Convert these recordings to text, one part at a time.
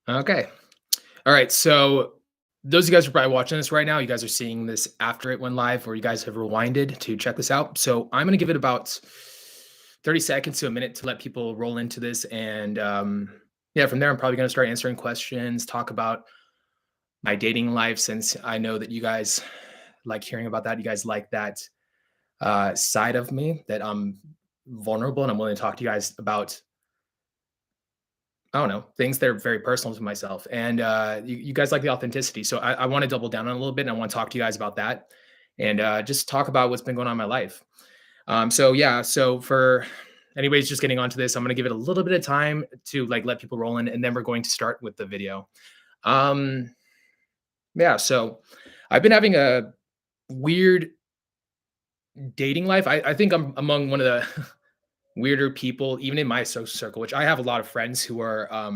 Okay. All right. So those of you guys who are probably watching this right now, you guys are seeing this after it went live, or you guys have rewinded to check this out. So I'm going to give it about 30 seconds to a minute to let people roll into this. And yeah, from there, I'm probably going to start answering questions, talk about my dating life, since I know that you guys like hearing about that. You guys like that side of me, that I'm vulnerable and I'm willing to talk to you guys about, I don't know, things that are very personal to myself. And you guys like the authenticity. So I want to double down on it a little bit. And I want to talk to you guys about that and just talk about what's been going on in my life. So yeah, so for anybody's just getting onto this, I'm going to give it a little bit of time to like let people roll in, and then we're going to start with the video. Um, yeah, so I've been having a weird dating life. I think I'm among one of the weirder people, even in my social circle, which I have a lot of friends who are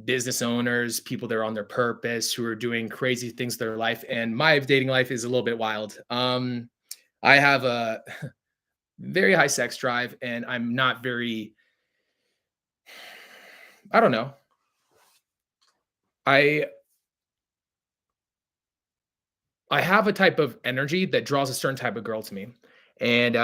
business owners, people that are on their purpose, who are doing crazy things with their life. And my dating life is a little bit wild. I have a very high sex drive, and I'm not very, I don't know. I I have a type of energy that draws a certain type of girl to me. And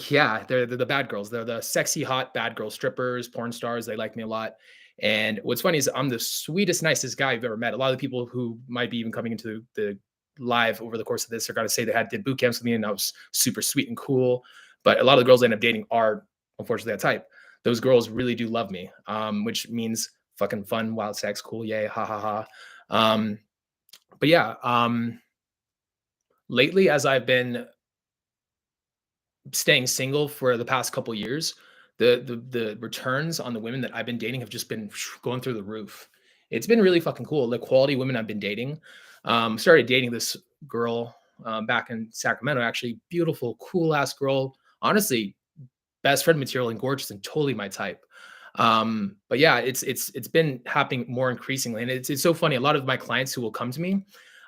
yeah, they're the bad girls. They're the sexy, hot, bad girl strippers, porn stars. They like me a lot. And what's funny is I'm the sweetest, nicest guy I've ever met. A lot of the people who might be even coming into the live over the course of this are going to say they did boot camps with me and I was super sweet and cool. But a lot of the girls I end up dating are unfortunately that type. Those girls really do love me, which means fucking fun, wild sex, cool, yay, ha ha ha. But yeah, lately, as I've been staying single for the past couple years, the returns on the women that I've been dating have just been going through the roof. It's been really fucking cool. The quality women I've been dating. Started dating this girl back in Sacramento. Actually, beautiful, cool ass girl. Honestly, best friend material and gorgeous and totally my type. But yeah, it's been happening more increasingly, and it's so funny. A lot of my clients who will come to me,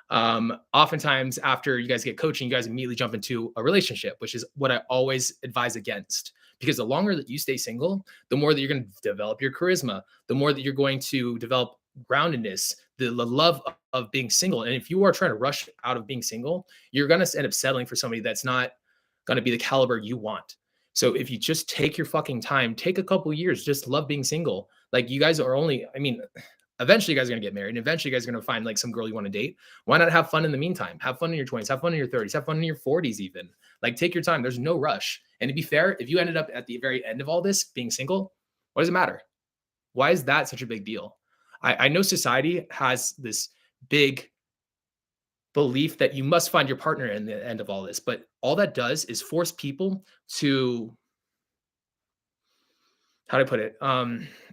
oftentimes after you guys get coaching, you guys immediately jump into a relationship, which is what I always advise against. Because the longer that you stay single, the more that you're going to develop your charisma, the more that you're going to develop groundedness, the love of being single. And if you are trying to rush out of being single, you're going to end up settling for somebody that's not going to be the caliber you want. So if you just take your fucking time, take a couple years, just love being single. Like you guys are only, I mean, eventually you guys are gonna get married, and eventually you guys are gonna find like some girl you want to date. Why not have fun in the meantime? Have fun in your 20s, have fun in your 30s, have fun in your 40s, even. Like take your time. There's no rush. And to be fair, if you ended up at the very end of all this being single, what does it matter? Why is that such a big deal? I know society has this big belief that you must find your partner in the end of all this, but all that does is force people to, how do I put it?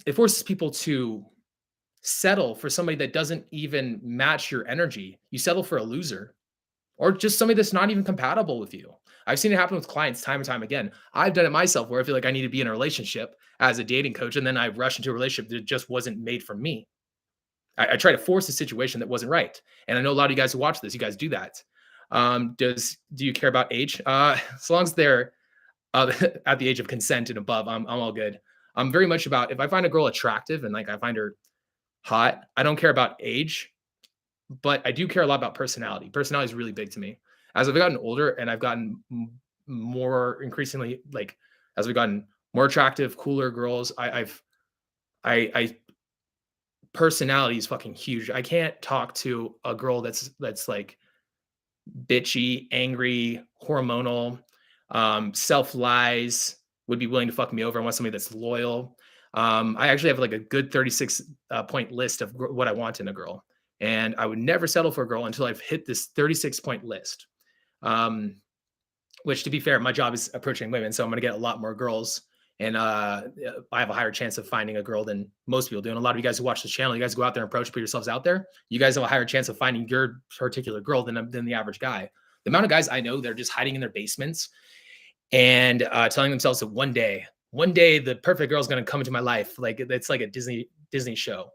It forces people to settle for somebody that doesn't even match your energy. You settle for a loser or just somebody that's not even compatible with you. I've seen it happen with clients time and time again. I've done it myself where I feel like I need to be in a relationship as a dating coach, and then I rush into a relationship that just wasn't made for me. I try to force a situation that wasn't right. And I know a lot of you guys who watch this, you guys do that. Do you care about age? As long as they're at the age of consent and above, I'm all good. I'm very much about, if I find a girl attractive and like I find her hot, I don't care about age, but I do care a lot about personality. Personality is really big to me. As I've gotten older and I've gotten more increasingly like, as we've gotten more attractive, cooler girls, I personality is fucking huge. I can't talk to a girl that's like bitchy, angry, hormonal, self lies, would be willing to fuck me over. I want somebody that's loyal. I actually have like a good 36 point list of what I want in a girl. And I would never settle for a girl until I've hit this 36-point list. Um, which, to be fair, my job is approaching women. So I'm going to get a lot more girls. And I have a higher chance of finding a girl than most people do. And a lot of you guys who watch this channel, you guys go out there and approach, put yourselves out there. You guys have a higher chance of finding your particular girl than the average guy. The amount of guys I know, they're just hiding in their basements and telling themselves that one day, the perfect girl is going to come into my life. Like it's like a Disney show.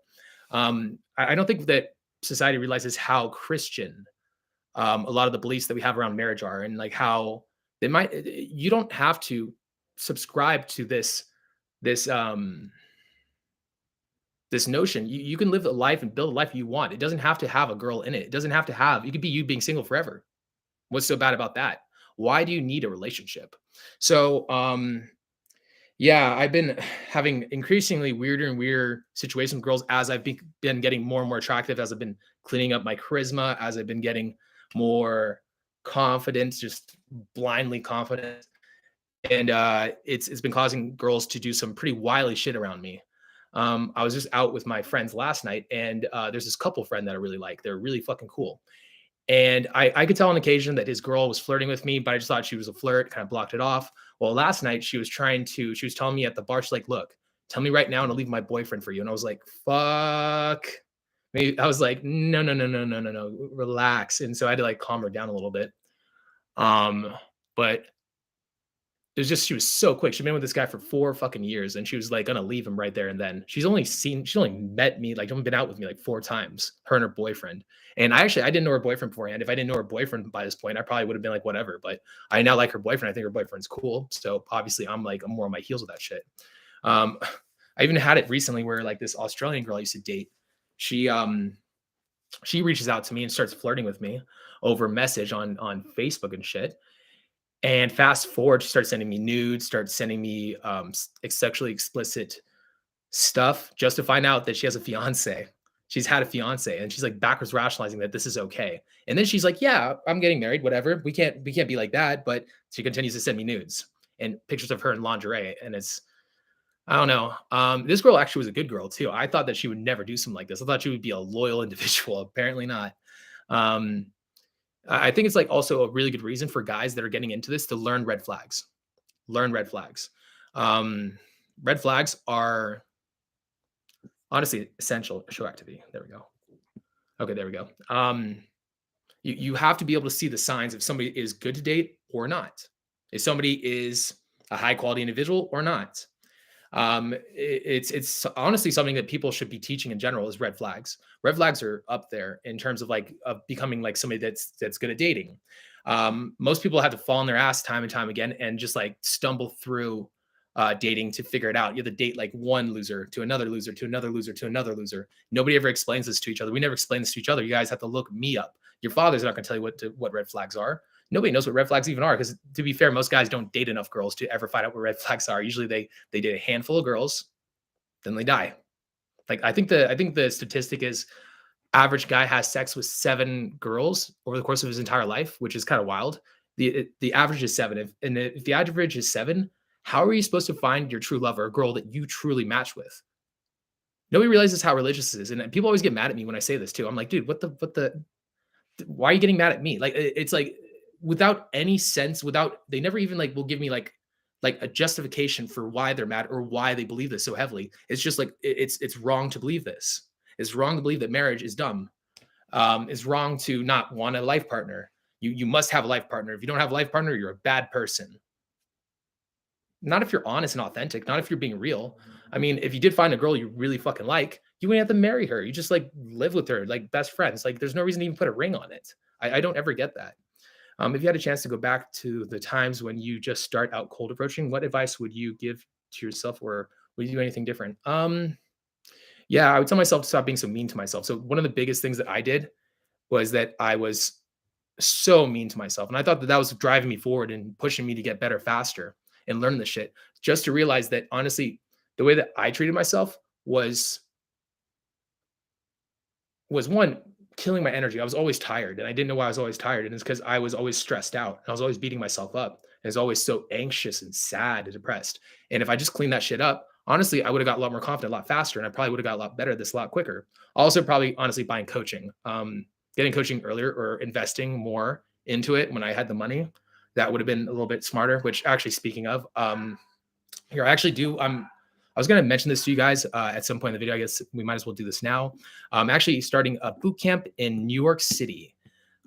I don't think that society realizes how Christian a lot of the beliefs that we have around marriage are, and like how they might. You don't have to subscribe to this this notion you can live a life and build a life you want. It doesn't have to have a girl in it. It doesn't have to have, you could be you being single forever. What's so bad about that? Why do you need a relationship? So, yeah, I've been having increasingly weirder and weirder situations with girls as been getting more and more attractive, as I've been cleaning up my charisma, as I've been getting more confidence, just blindly confident. And it's been causing girls to do some pretty wily shit around me. I was just out with my friends last night, and there's this couple friend that I really like. They're really fucking cool. And I could tell on occasion that his girl was flirting with me, but I just thought she was a flirt, kind of blocked it off. Well, last night she was telling me at the bar, she's like, look, tell me right now and I'll leave my boyfriend for you. And I was like, fuck. Maybe I was like, no, no, no, no, no, no, no, relax. And so I had to like calm her down a little bit. But it was just she was so quick. She'd been with this guy for 4 fucking years, and she was, like, gonna leave him right there and then. She's only met me, like, only been out with me, like, 4 times, her and her boyfriend. And I didn't know her boyfriend beforehand. If I didn't know her boyfriend by this point, I probably would've been like, "Whatever," but I now like her boyfriend. I think her boyfriend's cool, so, obviously, I'm more on my heels with that shit. Um, I even had it recently where, like, this Australian girl I used to date, she, um she reaches out to me and starts flirting with me over message on Facebook and shit. And fast forward, she starts sending me nudes, starts sending me sexually explicit stuff just to find out that she has a fiance. She's had a fiance, and she's like backwards rationalizing that this is okay. And then she's like, "Yeah, I'm getting married. Whatever. We can't be like that." But she continues to send me nudes and pictures of her in lingerie, and it's I don't know. This girl actually was a good girl too. I thought that she would never do something like this. I thought she would be a loyal individual. Apparently not. Um, I think it's like also a really good reason for guys that are getting into this to learn red flags. Learn red flags. Um, Red flags are honestly essential. Show activity. There we go. Okay, there we go. You have to be able to see the signs if somebody is good to date or not. If somebody is a high quality individual or not. It's honestly something that people should be teaching in general is red flags. Red flags are up there in terms of like of becoming like somebody that's good at dating. Most people have to fall on their ass time and time again and just like stumble through dating to figure it out. You have to date like one loser to another loser to another loser to another loser. Nobody ever explains this to each other. We never explain this to each other. You guys have to look me up. Your father's not going to tell you what red flags are. Nobody knows what red flags even are because to be fair, most guys don't date enough girls to ever find out what red flags are. Usually they date a handful of girls, then they die. Like I think the statistic is average guy has sex with 7 girls over the course of his entire life, which is kind of wild. The average is 7. If the average is 7, how are you supposed to find your true love or a girl that you truly match with? Nobody realizes how religious this is, and people always get mad at me when I say this too. I'm like, dude, what the why are you getting mad at me? Like it's like without any sense, without they never even like will give me like a justification for why they're mad or why they believe this so heavily. It's just like it's wrong to believe this. It's wrong to believe that marriage is dumb. It's wrong to not want a life partner. You must have a life partner. If you don't have a life partner, you're a bad person. Not if you're honest and authentic, not if you're being real. I mean, if you did find a girl you really fucking like, you wouldn't have to marry her. You just like live with her like best friends. Like there's no reason to even put a ring on it. I don't ever get that. If you had a chance to go back to the times when you just start out cold approaching, what advice would you give to yourself, or would you do anything different? Yeah, I would tell myself to stop being so mean to myself. So one of the biggest things that I did was that I was so mean to myself, and I thought that that was driving me forward and pushing me to get better faster and learn this shit. Just to realize that honestly, the way that I treated myself was one killing my energy. I was always tired, and I didn't know why I was always tired, and it's because I was always stressed out. I was always beating myself up. I was always so anxious and sad and depressed. And if I just cleaned that shit up, honestly, I would have got a lot more confident a lot faster, and I probably would have got a lot better at this a lot quicker. Also, probably honestly buying coaching, getting coaching earlier or investing more into it when I had the money. That would have been a little bit smarter. Which actually, speaking of, here I actually do. I was going to mention this to you guys at some point in the video. I guess we might as well do this now. I'm actually starting a boot camp in New York City.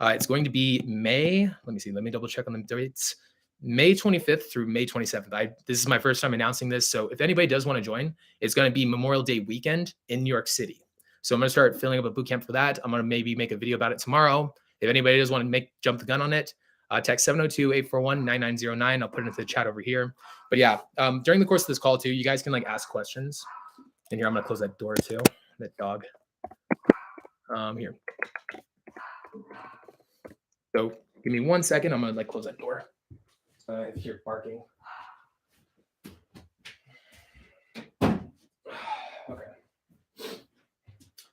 It's going to be May. Let me see. Let me double check on the dates. May 25th through May 27th. This is my first time announcing this. So if anybody does want to join, it's going to be Memorial Day weekend in New York City. So I'm going to start filling up a boot camp for that. I'm going to maybe make a video about it tomorrow. If anybody does want to jump the gun on it, text 702-841-9909. I'll put it into the chat over here. But yeah, during the course of this call too, you guys can like ask questions. And here, I'm gonna close that door too. That dog. Here. So give me 1 second. I'm gonna like close that door. If you're barking. Okay.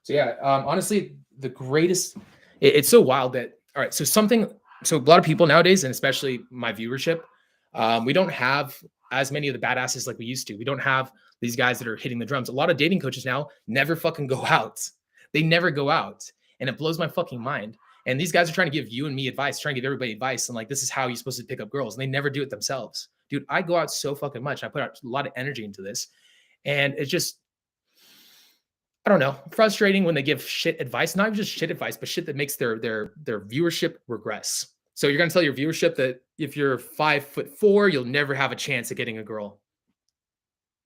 So yeah, honestly, the greatest. It's so wild that all right. So something. So a lot of people nowadays, and especially my viewership, we don't have as many of the badasses like we used to. We don't have these guys that are hitting the drums. A lot of dating coaches now never fucking go out. They never go out, and it blows my fucking mind. And these guys are trying to give you and me advice, trying to give everybody advice, and like this is how you're supposed to pick up girls, and they never do it themselves. Dude, I go out so fucking much. I put out a lot of energy into this, and it's just I don't know, frustrating when they give shit advice, not even just shit advice, but shit that makes their viewership regress. So you're gonna tell your viewership that if you're 5'4", you'll never have a chance at getting a girl.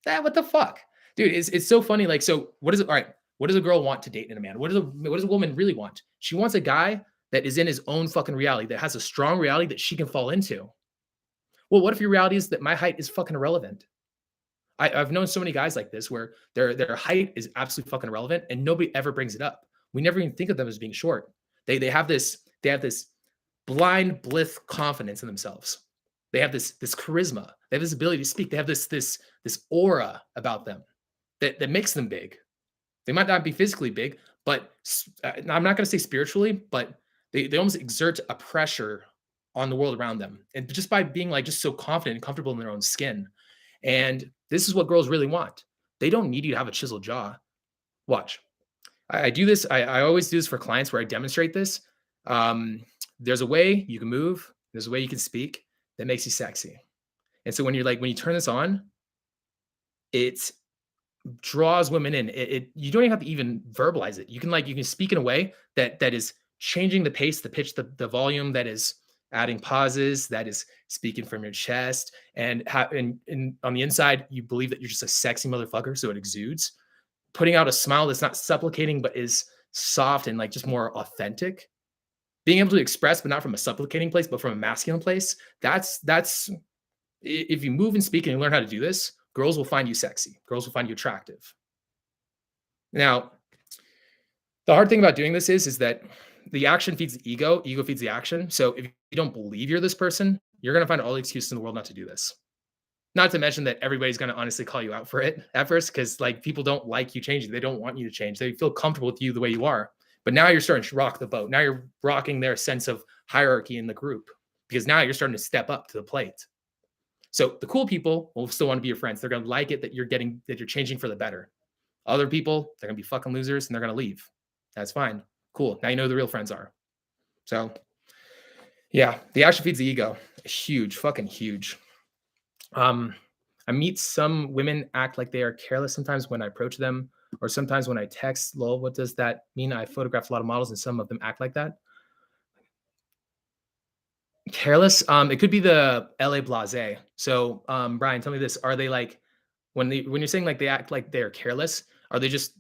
That what the fuck, dude? It's so funny. Like, so what is it? All right, what does a girl want to date in a man? What does a woman really want? She wants a guy that is in his own fucking reality, that has a strong reality that she can fall into. Well, what if your reality is that my height is fucking irrelevant? I've known so many guys like this where their height is absolutely fucking irrelevant and nobody ever brings it up. We never even think of them as being short. They have this blind bliss confidence in themselves. They have this charisma. They have this ability to speak. They have this aura about them that makes them big. They might not be physically big, but I'm not going to say spiritually, but they almost exert a pressure on the world around them, and just by being like just so confident and comfortable in their own skin. And this is what girls really want. They don't need you to have a chiseled jaw. Watch. I do this. I always do this for clients where I demonstrate this. Um, there's a way you can move. There's a way you can speak that makes you sexy. And so when you turn this on, it draws women in. You don't even have to even verbalize it. You can speak in a way that is changing the pace, the pitch, the volume, that is adding pauses, that is speaking from your chest, and on the inside, you believe that you're just a sexy motherfucker, so it exudes. Putting out a smile that's not supplicating, but is soft and like just more authentic. Being able to express, but not from a supplicating place, but from a masculine place. That's if you move and speak and you learn how to do this, girls will find you sexy. Girls will find you attractive. Now, the hard thing about doing this is that the action feeds the ego feeds the action. So if you don't believe you're this person, you're going to find all the excuses in the world not to do this. Not to mention that everybody's going to honestly call you out for it at first, because like people don't like you changing. They don't want you to change. They feel comfortable with you the way you are. But now you're starting to rock the boat. Now you're rocking their sense of hierarchy in the group, because now you're starting to step up to the plate. So the cool people will still want to be your friends. They're going to like it that you're changing for the better. Other people, they're going to be fucking losers and they're going to leave. That's fine. Cool. Now you know who the real friends are. So yeah, the action feeds the ego. Huge, fucking huge. I meet some women act like they are careless sometimes when I approach them, or sometimes when I text. Lol, what does that mean? I photographed a lot of models and some of them act like that. Careless. It could be the LA blase. So, Brian, tell me this: Are they like when you're saying like they act like they're careless? Are they just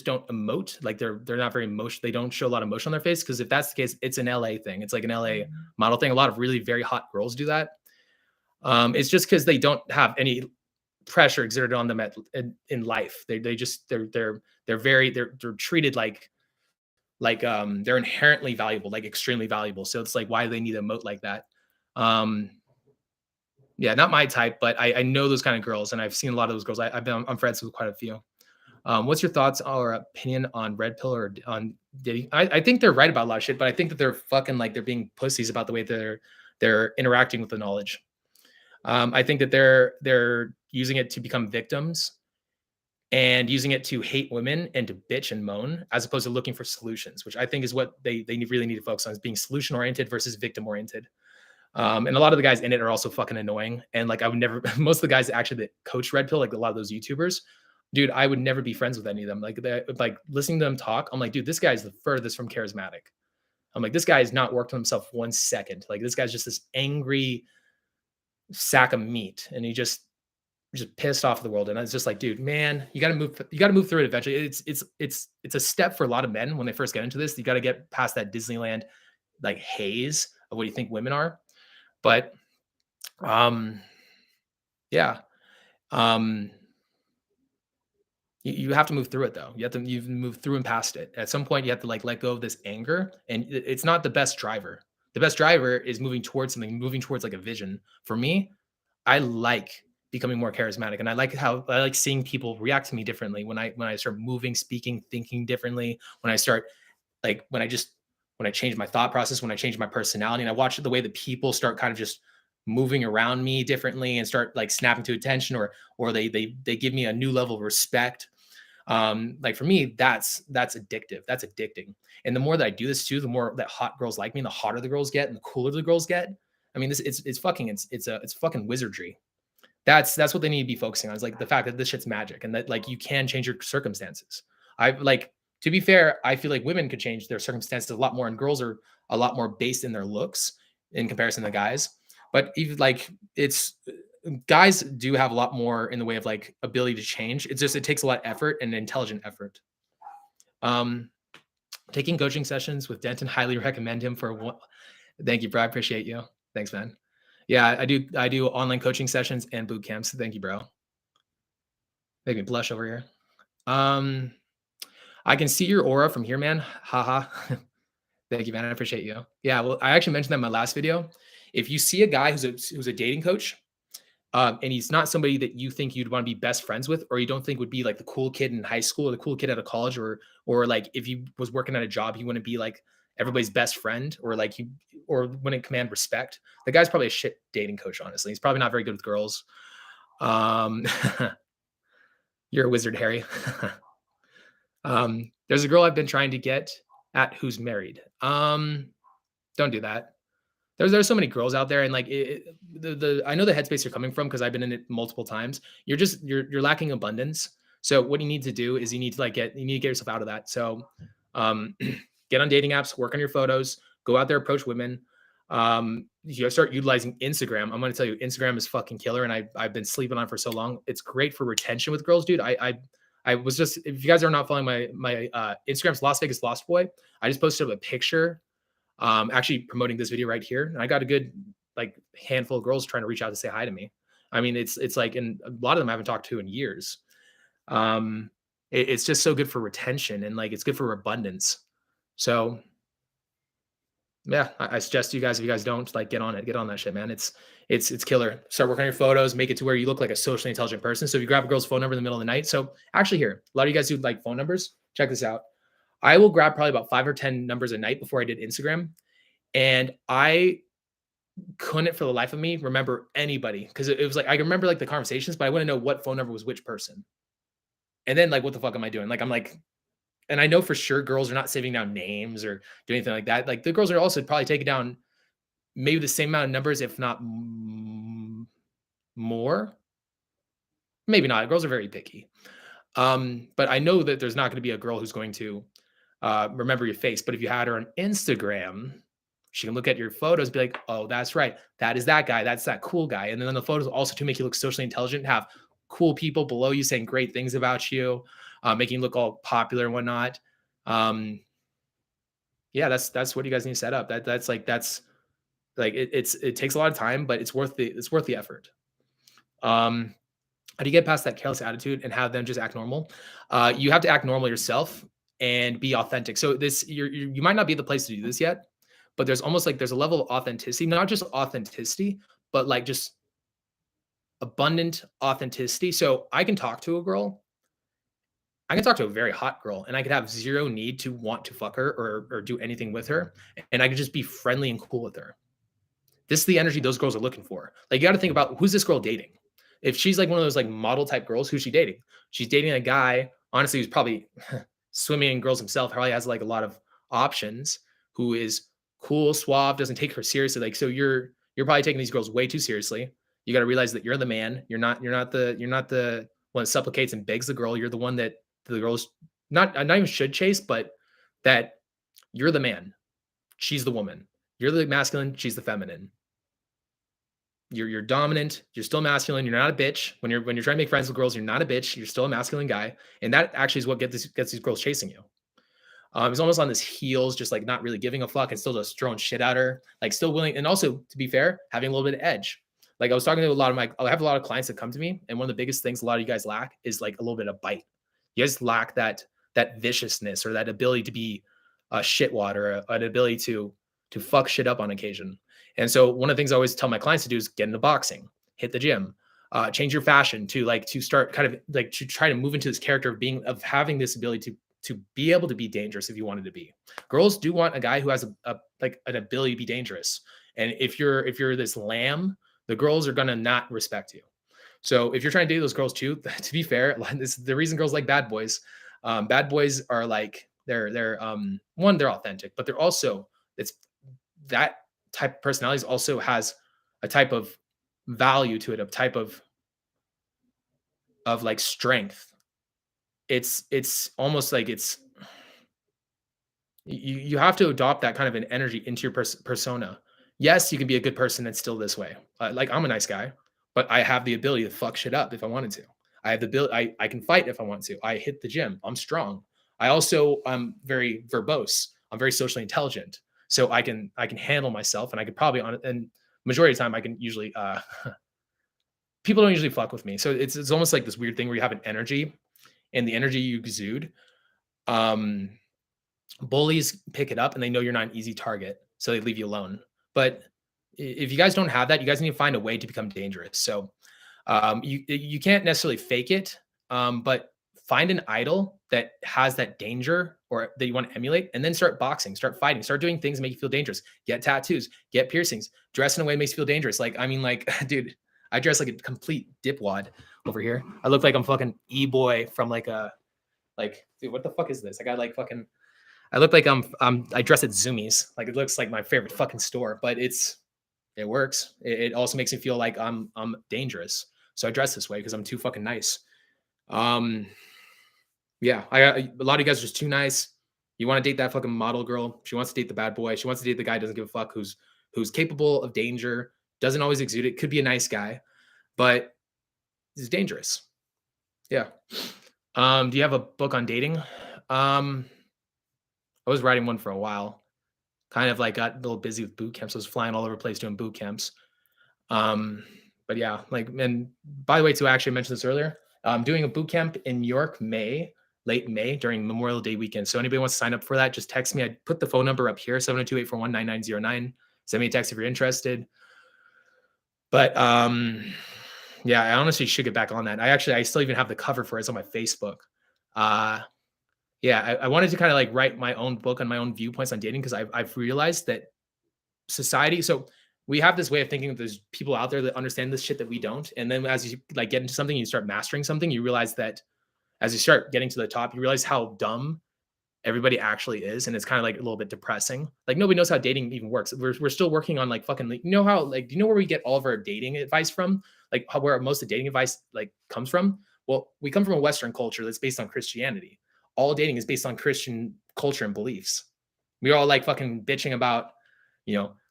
don't emote? Like they're not very emotion. They don't show a lot of emotion on their face. Because if that's the case, it's an LA thing. It's like an LA model thing. A lot of really very hot girls do that. It's just because they don't have any pressure exerted on them in life. They just they're treated like they're inherently valuable, like extremely valuable. So it's like, why do they need to emote like that? Um, yeah, not my type, but I know those kind of girls, and I've seen a lot of those girls. I'm friends with quite a few. What's your thoughts or opinion on red pill or on Diddy? I think they're right about a lot of shit, but I think that they're fucking like they're being pussies about the way they're interacting with the knowledge. I think that they're using it to become victims and using it to hate women and to bitch and moan, as opposed to looking for solutions, which I think is what they really need to focus on, is being solution oriented versus victim oriented. And a lot of the guys in it are also fucking annoying. And like I would never, most of the guys actually that coach Red Pill, like a lot of those YouTubers, dude, I would never be friends with any of them. Like listening to them talk, I'm like, dude, this guy's the furthest from charismatic. I'm like, this guy has not worked on himself 1 second. Like this guy's just this angry sack of meat, and he just pissed off the world. And it's just like, dude, man, you got to move through it eventually. It's a step for a lot of men when they first get into this. You got to get past that Disneyland like haze of what you think women are. But um yeah. Um You have to move through it though. You've moved through and past it. At some point, you have to like let go of this anger, and it's not the best driver. The best driver is moving towards something, moving towards like a vision. For me, I like becoming more charismatic, and I like seeing people react to me differently when I start moving, speaking, thinking differently. When I start like when I change my thought process, when I change my personality, and I watch the way that people start kind of just moving around me differently and start like snapping to attention, or they give me a new level of respect. Like for me, that's addictive. That's addicting. And the more that I do this too, the more that hot girls like me, and the hotter the girls get, and the cooler the girls get. I mean, this it's fucking it's fucking wizardry. That's what they need to be focusing on. Is like the fact that this shit's magic and that like you can change your circumstances. I like to be fair, I feel like women could change their circumstances a lot more, and girls are a lot more based in their looks in comparison to guys. But even like it's guys do have a lot more in the way of like ability to change. It's just it takes a lot of effort and intelligent effort. Um, taking coaching sessions with Denton, highly recommend him for one. Thank you, bro. I appreciate you. Thanks, man. Yeah, I do online coaching sessions and boot camps. Thank you, bro. Make me blush over here. Um, I can see your aura from here, man. Haha. Thank you, man. I appreciate you. Yeah, well, I actually mentioned that in my last video. If you see a guy who's a dating coach, and he's not somebody that you think you'd want to be best friends with, or you don't think would be like the cool kid in high school or the cool kid at a college, or like if he was working at a job, he wouldn't be like everybody's best friend, or like he or wouldn't command respect. The guy's probably a shit dating coach, honestly. He's probably not very good with girls. Um, you're a wizard, Harry. There's a girl I've been trying to get at who's married. Don't do that. There's so many girls out there, and like the I know the headspace you're coming from because I've been in it multiple times. You're lacking abundance. So what you need to do is you need to get yourself out of that. So get on dating apps, work on your photos, go out there, approach women. You gotta start utilizing Instagram. I'm gonna tell you, Instagram is fucking killer, and I've been sleeping on it for so long. It's great for retention with girls, dude. I was just if you guys are not following my Instagram's Las Vegas Lost Boy, I just posted up a picture actually promoting this video right here. And I got a good like handful of girls trying to reach out to say hi to me. I mean, it's like, and a lot of them I haven't talked to in years. It's just so good for retention, and like it's good for abundance. So yeah, I suggest to you guys, if you guys don't like get on it, get on that shit, man. It's killer. Start working on your photos, make it to where you look like a socially intelligent person. So if you grab a girl's phone number in the middle of the night. So actually here, a lot of you guys do like phone numbers. Check this out. I will grab probably about 5 or 10 numbers a night before I did Instagram. And I couldn't for the life of me remember anybody because it was like I can remember like the conversations, but I wouldn't know what phone number was which person. And then like, what the fuck am I doing? Like, I'm like, and I know for sure girls are not saving down names or doing anything like that. Like the girls are also probably taking down maybe the same amount of numbers, if not more. Maybe not. Girls are very picky. But I know that there's not going to be a girl who's going to remember your face. But if you had her on Instagram, she can look at your photos, be like, "Oh, that's right. That is that guy. That's that cool guy." And then the photos also to make you look socially intelligent, have cool people below you saying great things about you, making you look all popular and whatnot. Um, yeah, that's what you guys need to set up. That's like it takes a lot of time, but it's worth the effort. Um, how do you get past that careless attitude and have them just act normal? You have to act normal yourself and be authentic. So you might not be the place to do this yet, but there's almost like there's a level of authenticity, not just authenticity, but like just abundant authenticity. So I can talk to a girl, I can talk to a very hot girl, and I could have zero need to want to fuck her or do anything with her, and I could just be friendly and cool with her. This is the energy those girls are looking for. Like, you got to think about who's this girl dating. If she's like one of those like model type girls, who's she dating? She's dating a guy, honestly, who's probably swimming in girls himself, probably has like a lot of options, who is cool, suave, doesn't take her seriously. Like, so you're probably taking these girls way too seriously. You got to realize that you're the man. You're not the one that supplicates and begs the girl. You're the one that the girls not even should chase, but that you're the man. She's the woman. You're the masculine. She's the feminine. You're dominant, you're still masculine, you're not a bitch. When you're trying to make friends with girls, you're not a bitch, you're still a masculine guy. And that actually is what gets these girls chasing you. He's almost on his heels, just like not really giving a fuck and still just throwing shit at her, like still willing. And also, to be fair, having a little bit of edge. Like I was talking to a lot of I have a lot of clients that come to me, and one of the biggest things a lot of you guys lack is like a little bit of bite. You guys lack that viciousness or that ability to be a shitwad or an ability to fuck shit up on occasion. And so one of the things I always tell my clients to do is get into boxing, hit the gym, change your fashion to like to start kind of like to try to move into this character of being of having this ability to be able to be dangerous if you wanted to be. Girls do want a guy who has a like an ability to be dangerous. And if you're this lamb, the girls are gonna not respect you. So if you're trying to date those girls too, to be fair, this the reason girls like bad boys. Bad boys are like they're one they're authentic, but they're also it's that type of personalities also has a type of value to it, a type of like strength. It's almost like it's you have to adopt that kind of an energy into your persona. Yes, you can be a good person and still this way. Like I'm a nice guy, but I have the ability to fuck shit up if I wanted to. I have the ability. I can fight if I want to. I hit the gym. I'm strong. I also I'm very verbose. I'm very socially intelligent, so I can handle myself, and I could probably on and majority of the time I can usually people don't usually fuck with me. So it's almost like this weird thing where you have an energy, and the energy you exude. Um, Bullies pick it up and they know you're not an easy target, so they leave you alone. But if you guys don't have that, you guys need to find a way to become dangerous. So you can't necessarily fake it, but find an idol that has that danger or that you want to emulate, and then start boxing, start fighting, start doing things that make you feel dangerous. Get tattoos, get piercings, dress in a way that makes you feel dangerous. Like I mean, like dude, I dress like a complete dipwad over here. I look like I'm fucking e-boy from like a like dude, what the fuck is this? I got like fucking I look like I dress at Zoomies. Like it looks like my favorite fucking store, but it works. It also makes me feel like I'm dangerous. So I dress this way because I'm too fucking nice. Um, yeah, a lot of you guys are just too nice. You want to date that fucking model girl. She wants to date the bad boy. She wants to date the guy who doesn't give a fuck, who's capable of danger, doesn't always exude it. Could be a nice guy, but he's dangerous. Yeah. Do you have a book on dating? I was writing one for a while. Kind of like got a little busy with boot camps. I was flying all over the place doing boot camps. Um, but yeah, like, and by the way, too, I actually mentioned this earlier. I'm doing a boot camp in New York, late May during Memorial Day weekend. So anybody wants to sign up for that, just text me. I put the phone number up here, 702-841-9909. Send me a text if you're interested. But yeah, I honestly should get back on that. I still even have the cover for it. It's on my Facebook. Uh, yeah, I wanted to kind of like write my own book on my own viewpoints on dating because I've realized that society. So we have this way of thinking that there's people out there that understand this shit that we don't. And then as you like get into something, you start mastering something, you realize that as you start getting to the top, you realize how dumb everybody actually is, and it's kind of like a little bit depressing. Like nobody knows how dating even works. We're still working on like fucking like, you know how like do you know where we get all of our dating advice from? Like how where most of the dating advice like comes from? Well, we come from a Western culture that's based on Christianity. All dating is based on Christian culture and beliefs. We're all like fucking bitching about,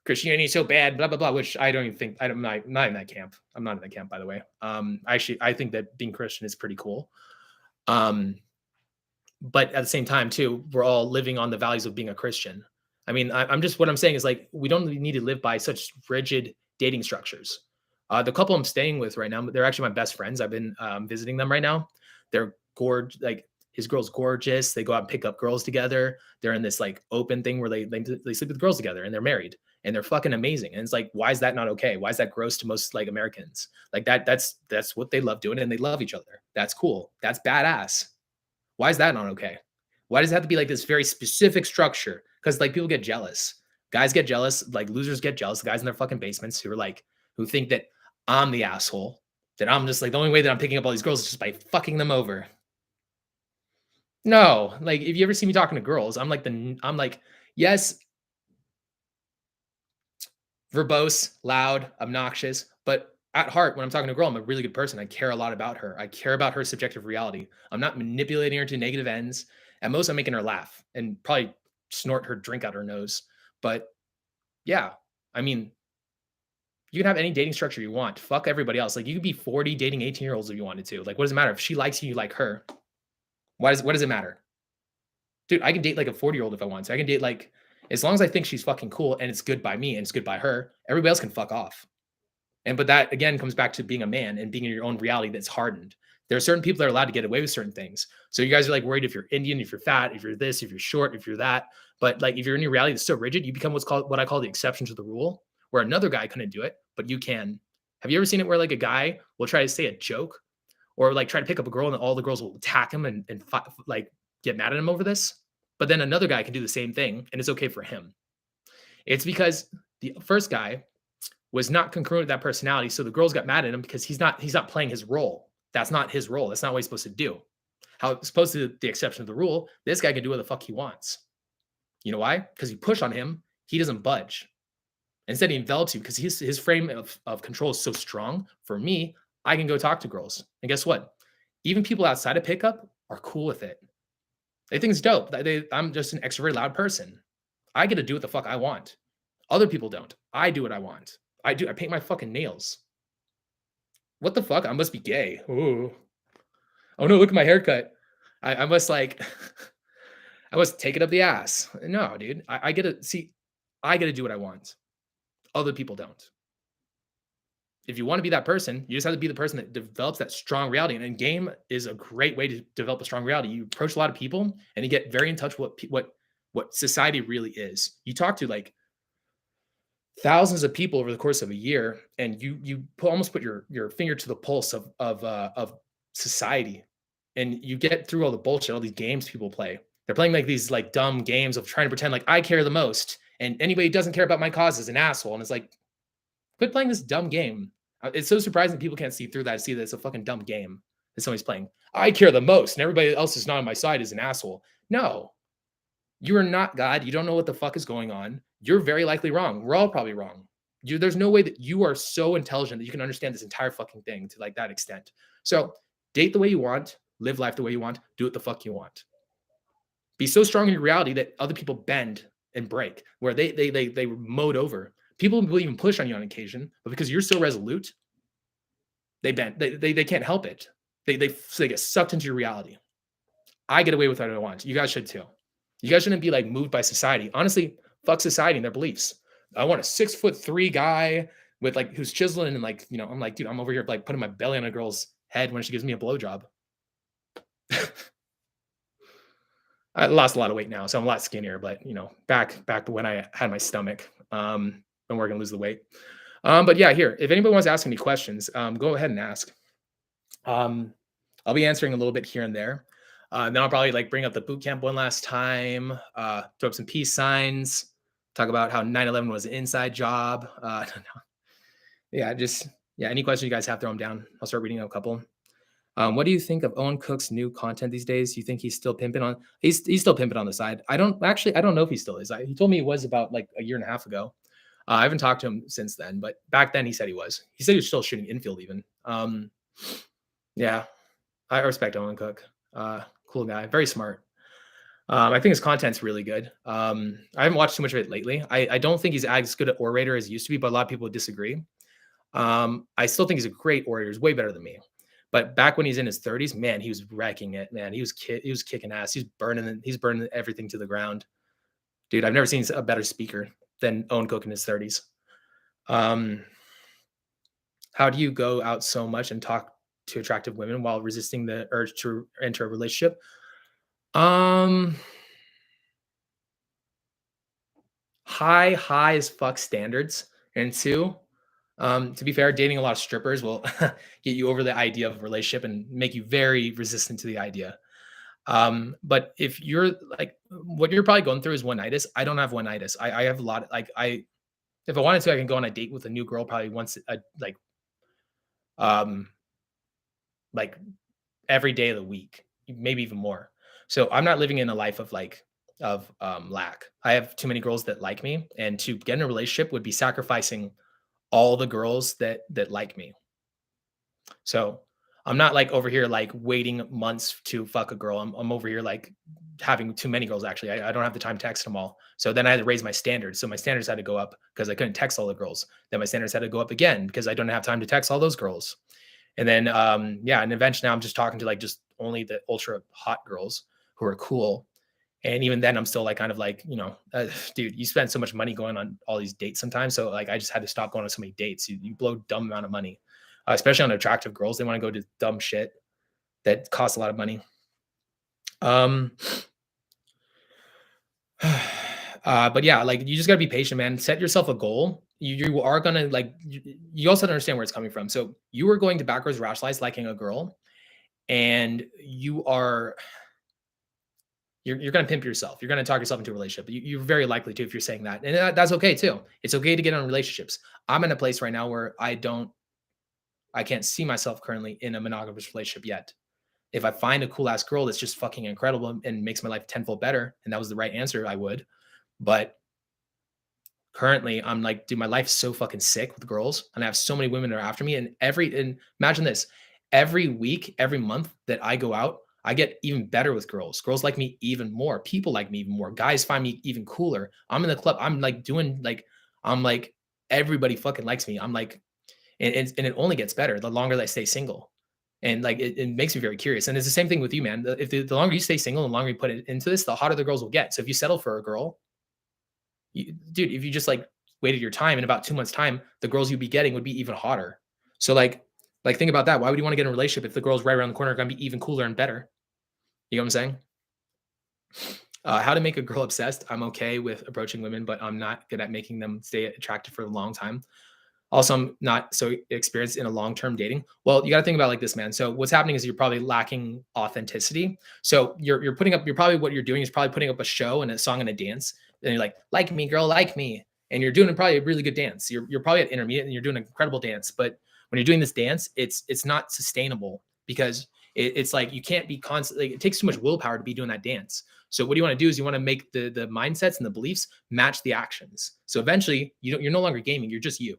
Christianity is so bad, blah blah blah. Which I don't even think I'm not in that camp. I'm not in that camp, by the way. Actually, I think that being Christian is pretty cool. Um, but at the same time too, we're all living on the values of being a Christian. I mean, I'm just what I'm saying is like we don't need to live by such rigid dating structures. The couple I'm staying with right now, they're actually my best friends. I've been visiting them right now. They're gorgeous. Like his girl's gorgeous. They go out and pick up girls together. They're in this like open thing where they sleep with girls together and they're married and they're fucking amazing. And it's like, why is that not okay? Why is that gross to most like Americans? Like that's what they love doing and they love each other. That's cool. That's badass. Why is that not okay? Why does it have to be like this very specific structure? Because like people get jealous. Guys get jealous, like losers get jealous. Guys in their fucking basements who are like, who think that I'm the asshole, that I'm just like the only way that I'm picking up all these girls is just by fucking them over. No, like if you ever see me talking to girls, I'm like, yes, verbose, loud, obnoxious, but at heart, when I'm talking to a girl, I'm a really good person. I care a lot about her. I care about her subjective reality. I'm not manipulating her to negative ends. At most, I'm making her laugh and probably snort her drink out her nose. But yeah, I mean, you can have any dating structure you want. Fuck everybody else. Like you could be 40 dating 18-year-olds if you wanted to. Like, what does it matter? If she likes you, you like her. What does it matter? Dude, I can date like a 40-year-old if I want to. I can date like as long as I think she's fucking cool and it's good by me and it's good by her, everybody else can fuck off. But that again comes back to being a man and being in your own reality that's hardened There are certain people that are allowed to get away with certain things. So you guys are like worried if you're Indian, if you're fat, if you're this, if you're short, if you're that. But like if you're in your reality that's so rigid, you become what I call the exception to the rule, where another guy couldn't do it, but you can. Have you ever seen it where like a guy will try to say a joke or like try to pick up a girl and all the girls will attack him and like get mad at him over this? But then another guy can do the same thing and it's okay for him. It's because the first guy was not congruent with that personality. So the girls got mad at him because he's not playing his role. That's not his role. That's not what he's supposed to do. How it's supposed to the exception of the rule, this guy can do what the fuck he wants. You know why? Because you push on him, he doesn't budge. Instead, he envelops you because his frame of control is so strong. For me, I can go talk to girls. And guess what? Even people outside of pickup are cool with it. They think it's dope. I'm just an extroverted, loud person. I get to do what the fuck I want. Other people don't. I do what I want. I do. I paint my fucking nails. What the fuck? I must be gay. Ooh. Oh no, look at my haircut. I must like I must take it up the ass. No, dude. I get to see, I get to do what I want. Other people don't. If you want to be that person, you just have to be the person that develops that strong reality. And game is a great way to develop a strong reality. You approach a lot of people and you get very in touch with what society really is. You talk to like thousands of people over the course of a year, and almost put your finger to the pulse of society, and you get through all the bullshit, all these games people play. They're playing like these like dumb games of trying to pretend like I care the most, and anybody who doesn't care about my cause is an asshole. And it's like, quit playing this dumb game. It's so surprising people can't see through that. See that it's a fucking dumb game that somebody's playing. I care the most, and everybody else is not on my side is an asshole. No, you are not God. You don't know what the fuck is going on. You're very likely wrong. We're all probably wrong. There's no way that you are so intelligent that you can understand this entire fucking thing to like that extent. So date the way you want, live life the way you want, do what the fuck you want. Be so strong in your reality that other people bend and break, where they mowed over. People will even push on you on occasion, but because you're so resolute, they bend. They can't help it. They get sucked into your reality. I get away with what I want. You guys should too. You guys shouldn't be like moved by society. Honestly, fuck society and their beliefs. I want a 6'3" guy with like who's chiseling and like, I'm like, dude, I'm over here like putting my belly on a girl's head when she gives me a blowjob. I lost a lot of weight now, so I'm a lot skinnier, but back to when I had my stomach, been working to lose the weight. But yeah, here, if anybody wants to ask any questions, go ahead and ask. I'll be answering a little bit here and there. Then I'll probably like bring up the boot camp one last time, throw up some peace signs, talk about how 9/11 was an inside job. Yeah, any questions you guys have, throw them down. I'll start reading a couple. What do you think of Owen Cook's new content these days? You think he's still pimping on? He's still pimping on the side. I don't know if he still is. He told me he was about like a year and a half ago. I haven't talked to him since then, but back then he said he was. He said he was still shooting infield even. Yeah, I respect Owen Cook. Cool guy, very smart. I think his content's really good. I haven't watched too much of it lately. I don't think he's as good at orator as he used to be, but a lot of people disagree. I still think he's a great orator. He's way better than me. But back when he's in his 30s, man, he was wrecking it. Man, he was kicking ass. He's burning everything to the ground. Dude, I've never seen a better speaker than Owen Cook in his 30s. How do you go out so much and talk to attractive women while resisting the urge to enter a relationship? High as fuck standards. And two, to be fair, dating a lot of strippers will get you over the idea of a relationship and make you very resistant to the idea. But if you're like, what you're probably going through is one-itis. I don't have one-itis. I have a lot of, like, if I wanted to, I can go on a date with a new girl probably once, um, like every day of the week, maybe even more. So I'm not living in a life of lack. I have too many girls that like me, and to get in a relationship would be sacrificing all the girls that like me. So I'm not like over here like waiting months to fuck a girl. I'm over here like having too many girls. Actually, I don't have the time to text them all. So then I had to raise my standards. So my standards had to go up because I couldn't text all the girls. Then my standards had to go up again because I don't have time to text all those girls. And then and eventually now I'm just talking to like just only the ultra hot girls who are cool. And even then I'm still like kind of like, dude, you spend so much money going on all these dates sometimes. So like I just had to stop going on so many dates. You blow dumb amount of money, especially on attractive girls. They want to go to dumb shit. that costs a lot of money. Um, but yeah, like you just gotta be patient, man. Set yourself a goal. You are gonna like you also have to understand where it's coming from. So you are going to backwards rationalize liking a girl, and you're gonna pimp yourself. You're gonna talk yourself into a relationship. You're very likely to if you're saying that, and that's okay too. It's okay to get on relationships. I'm in a place right now where I can't see myself currently in a monogamous relationship yet. If I find a cool ass girl that's just fucking incredible and makes my life tenfold better, and that was the right answer, I would. But currently, I'm like, dude, my life's so fucking sick with girls, and I have so many women that are after me. And imagine this, every week, every month that I go out, I get even better with girls. Girls like me even more. People like me even more. Guys find me even cooler. I'm in the club. I'm like doing like I'm like everybody fucking likes me. I'm like, and it only gets better the longer that I stay single. And like it makes me very curious. And it's the same thing with you, man. If the longer you stay single, the longer you put it into this, the hotter the girls will get. So if you settle for a girl, dude, if you just like waited your time in about 2 months' time, the girls you'd be getting would be even hotter. So like think about that. Why would you want to get in a relationship if the girls right around the corner are gonna be even cooler and better? You know what I'm saying? How to make a girl obsessed? I'm okay with approaching women, but I'm not good at making them stay attracted for a long time. Also, I'm not so experienced in a long-term dating. Well, you got to think about it like this, man. So what's happening is you're probably lacking authenticity. So you're putting up. You're probably what you're doing is probably putting up a show and a song and a dance. And you're like me, girl, like me, and you're doing probably a really good dance. You're probably at intermediate and you're doing an incredible dance. But when you're doing this dance, it's not sustainable because it's like you can't be constantly. Like, it takes too much willpower to be doing that dance. So what you want to do is you want to make the mindsets and the beliefs match the actions. So eventually you're no longer gaming. You're just you.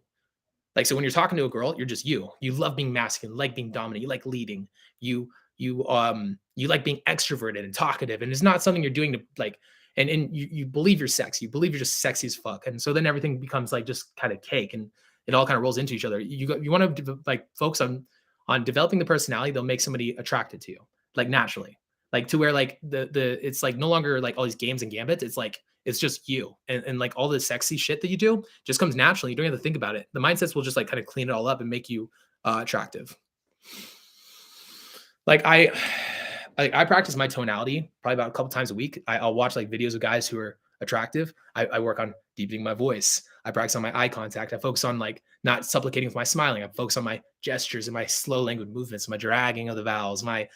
Like, so when you're talking to a girl, you're just you. You love being masculine, like being dominant, you like leading, you like being extroverted and talkative. And it's not something you're doing to like, and you believe you're sexy, you believe you're just sexy as fuck. And so then everything becomes like just kind of cake and it all kind of rolls into each other. You want to like focus on developing the personality that'll make somebody attracted to you, like naturally. Like to where like the it's like no longer like all these games and gambits. It's like it's just you and like all the sexy shit that you do just comes naturally. You don't have to think about it. The mindsets will just like kind of clean it all up and make you attractive. Like I practice my tonality probably about a couple times a week. I'll watch like videos of guys who are attractive. I work on deepening my voice. I practice on my eye contact. I focus on like not supplicating with my smiling. I focus on my gestures and my slow language movements, my dragging of the vowels, my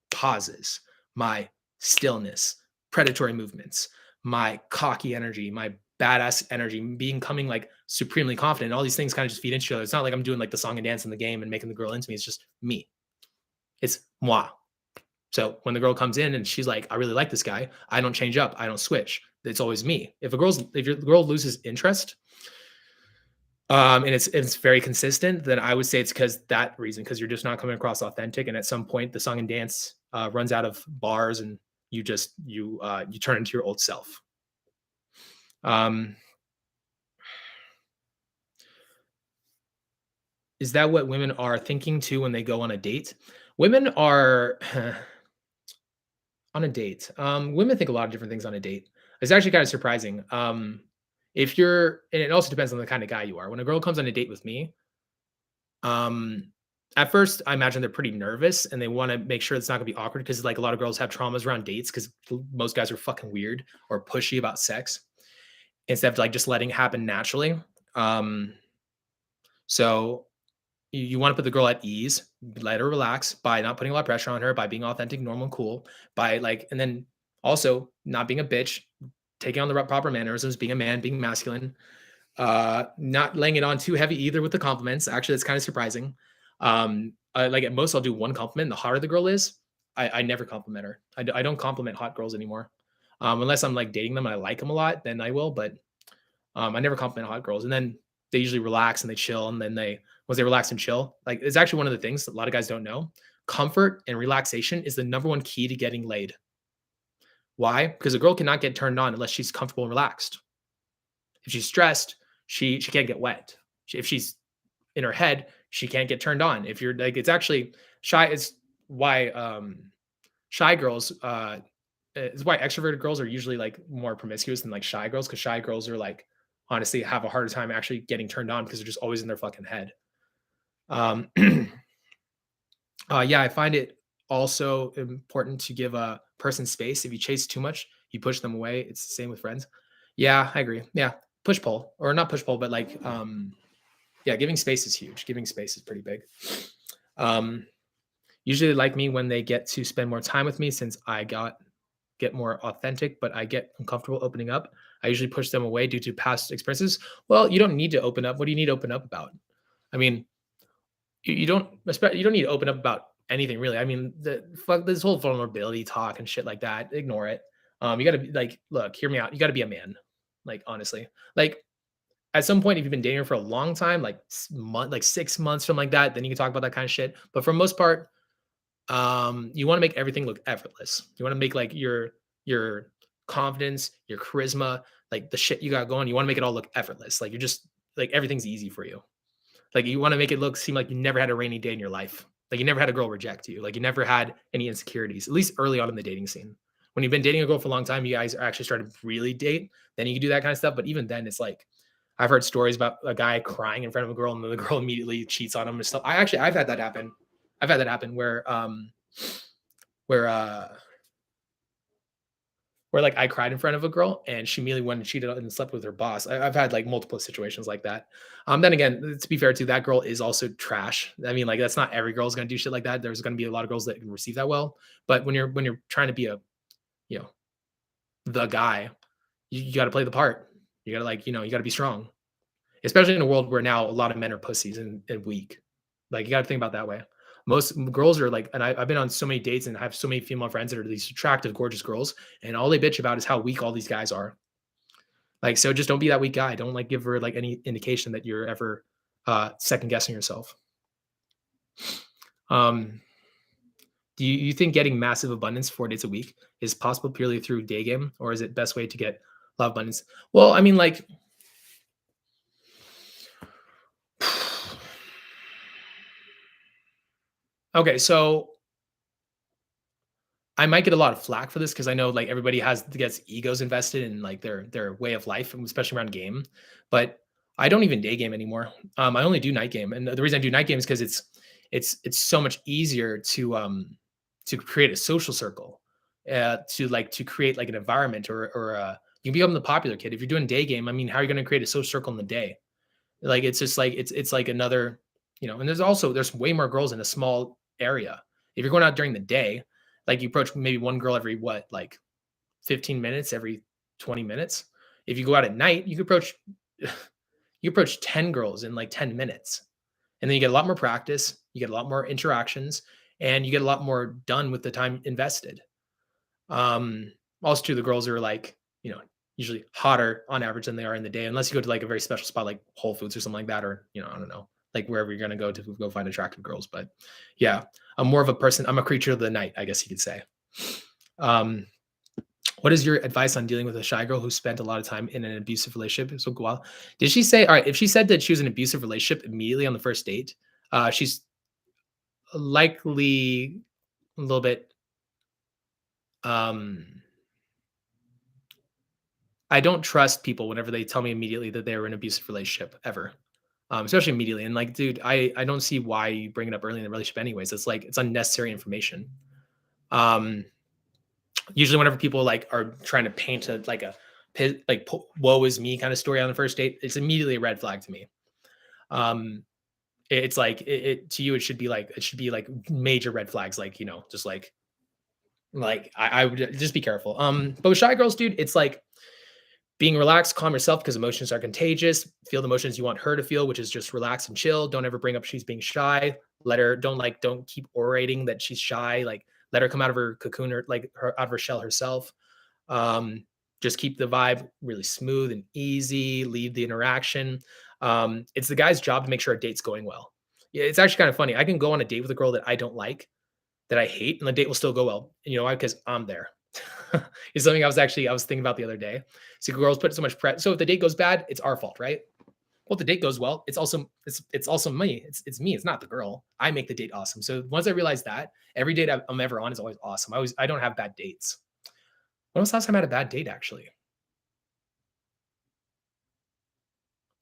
pauses, my stillness, predatory movements, my cocky energy, my badass energy, being coming like supremely confident. All these things kind of just feed into each other. It's not like I'm doing like the song and dance in the game and making the girl into me. It's just me. It's moi. So when the girl comes in and she's like, I really like this guy, I don't change up. I don't switch. It's always me. If your girl loses interest, and it's very consistent, then I would say it's because that reason, because you're just not coming across authentic. And at some point the song and dance runs out of bars and you turn into your old self. Um, is that what women are thinking too when they go on a date? Women are on a date. Women think a lot of different things on a date. It's actually kind of surprising. If you're, and it also depends on the kind of guy you are. When a girl comes on a date with me, um, at first I imagine they're pretty nervous and they want to make sure it's not gonna be awkward because like a lot of girls have traumas around dates because most guys are fucking weird or pushy about sex instead of like just letting it happen naturally. Um, so you want to put the girl at ease, let her relax by not putting a lot of pressure on her, by being authentic, normal, and cool, by like, and then also not being a bitch, taking on the proper mannerisms, being a man, being masculine, not laying it on too heavy either with the compliments. Actually, that's kind of surprising. Like at most, I'll do one compliment. The hotter the girl is, I never compliment her. I don't compliment hot girls anymore, unless I'm like dating them and I like them a lot, then I will. But I never compliment hot girls, and then they usually relax and they chill, and then they once they relax and chill, like it's actually one of the things that a lot of guys don't know. Comfort and relaxation is the number one key to getting laid. Why? Because a girl cannot get turned on unless she's comfortable and relaxed. If she's stressed, she can't get wet. If she's in her head, she can't get turned on. If you're like, it's actually shy. Is why shy girls. Is why extroverted girls are usually like more promiscuous than like shy girls because shy girls are like honestly have a harder time actually getting turned on because they're just always in their fucking head. Um, Yeah, I find it also important to give a person space. If you chase too much, you push them away. It's the same with friends. Yeah, I agree. Yeah, push pull or not push pull, but like yeah, giving space is huge. Giving space is pretty big. Um Usually they like me when they get to spend more time with me since get more authentic, but I get uncomfortable opening up. I usually push them away due to past experiences. Well, you don't need to open up. What do you need to open up about? I mean, you don't need to open up about anything really. I mean, the fuck this whole vulnerability talk and shit like that. Ignore it. You got to be like, look, hear me out. You got to be a man. Like honestly, like at some point, if you've been dating her for a long time, like like 6 months, something like that, then you can talk about that kind of shit. But for the most part, you want to make everything look effortless. You want to make like your confidence, your charisma, like the shit you got going. You want to make it all look effortless. Like you're just like everything's easy for you. Like, you wanna make it look seem like you never had a rainy day in your life. Like, you never had a girl reject you. Like, you never had any insecurities, at least early on in the dating scene. When you've been dating a girl for a long time, you guys are actually starting to really date, then you can do that kind of stuff, but even then, it's like I've heard stories about a guy crying in front of a girl, and then the girl immediately cheats on him and stuff. I've had that happen. I've had that happen where, like, I cried in front of a girl, and she immediately went and cheated and slept with her boss. I've had, like, multiple situations like that. Then again, to be fair too, that girl is also trash. I mean, like, that's not every girl's gonna do shit like that. There's gonna be a lot of girls that can receive that well, but when you're trying to be a, you know, the guy, you gotta play the part. You gotta, like, you gotta be strong, especially in a world where now a lot of men are pussies and weak. Like, you gotta think about that way. Girls are like, and I've been on so many dates and I have so many female friends that are these attractive, gorgeous girls, and all they bitch about is how weak all these guys are. Like, so just don't be that weak guy. Don't like give her like any indication that you're ever second guessing yourself. Um, you think getting massive abundance 4 days a week is possible purely through day game, or is it best way to get love abundance? Well, I mean, like, okay, so I might get a lot of flack for this because I know like everybody gets egos invested in like their way of life, and especially around game. But I don't even day game anymore. I only do night game, and the reason I do night game is because it's so much easier to create a social circle, to create like an environment or you can become the popular kid if you're doing day game. I mean, how are you going to create a social circle in the day? Like it's just like it's like another, and there's way more girls in a small area. If you're going out during the day, like you approach maybe one girl every what, like 15 minutes, every 20 minutes. If you go out at night, you approach 10 girls in like 10 minutes. And then you get a lot more practice, you get a lot more interactions, and you get a lot more done with the time invested. Also too, the girls are like, usually hotter on average than they are in the day, unless you go to like a very special spot like Whole Foods or something like that, or I don't know, like wherever you're gonna go to go find attractive girls. But yeah, I'm more of a person. I'm a creature of the night, I guess you could say. Um, what is your advice on dealing with a shy girl who spent a lot of time in an abusive relationship? So, well, did she say all right? If she said that she was in an abusive relationship immediately on the first date, she's likely a little bit. Um, I don't trust people whenever they tell me immediately that they were in an abusive relationship ever, especially immediately. And like, dude, I don't see why you bring it up early in the relationship, anyways. It's like it's unnecessary information. Um, Usually, whenever people like are trying to paint woe is me kind of story on the first date, it's immediately a red flag to me. Um, it's like to you, it should be like major red flags, like just like I would just be careful. But with shy girls, dude, it's like being relaxed, calm yourself because emotions are contagious. Feel the emotions you want her to feel, which is just relax and chill. Don't ever bring up she's being shy. Let her don't keep orating that she's shy. Like let her come out of her cocoon or like her out of her shell herself. Um, just keep the vibe really smooth and easy. Lead the interaction. It's the guy's job to make sure a date's going well. Yeah, it's actually kind of funny. I can go on a date with a girl that I don't like, that I hate, and the date will still go well. And you know why? Because I'm there. It's something I was thinking about the other day. So girls put so much pressure. So if the date goes bad, it's our fault, right? Well, if the date goes well, it's also me. It's me. It's not the girl. I make the date awesome. So once I realized that, every date I'm ever on is always awesome. I don't have bad dates. When was the last time I had a bad date? Actually,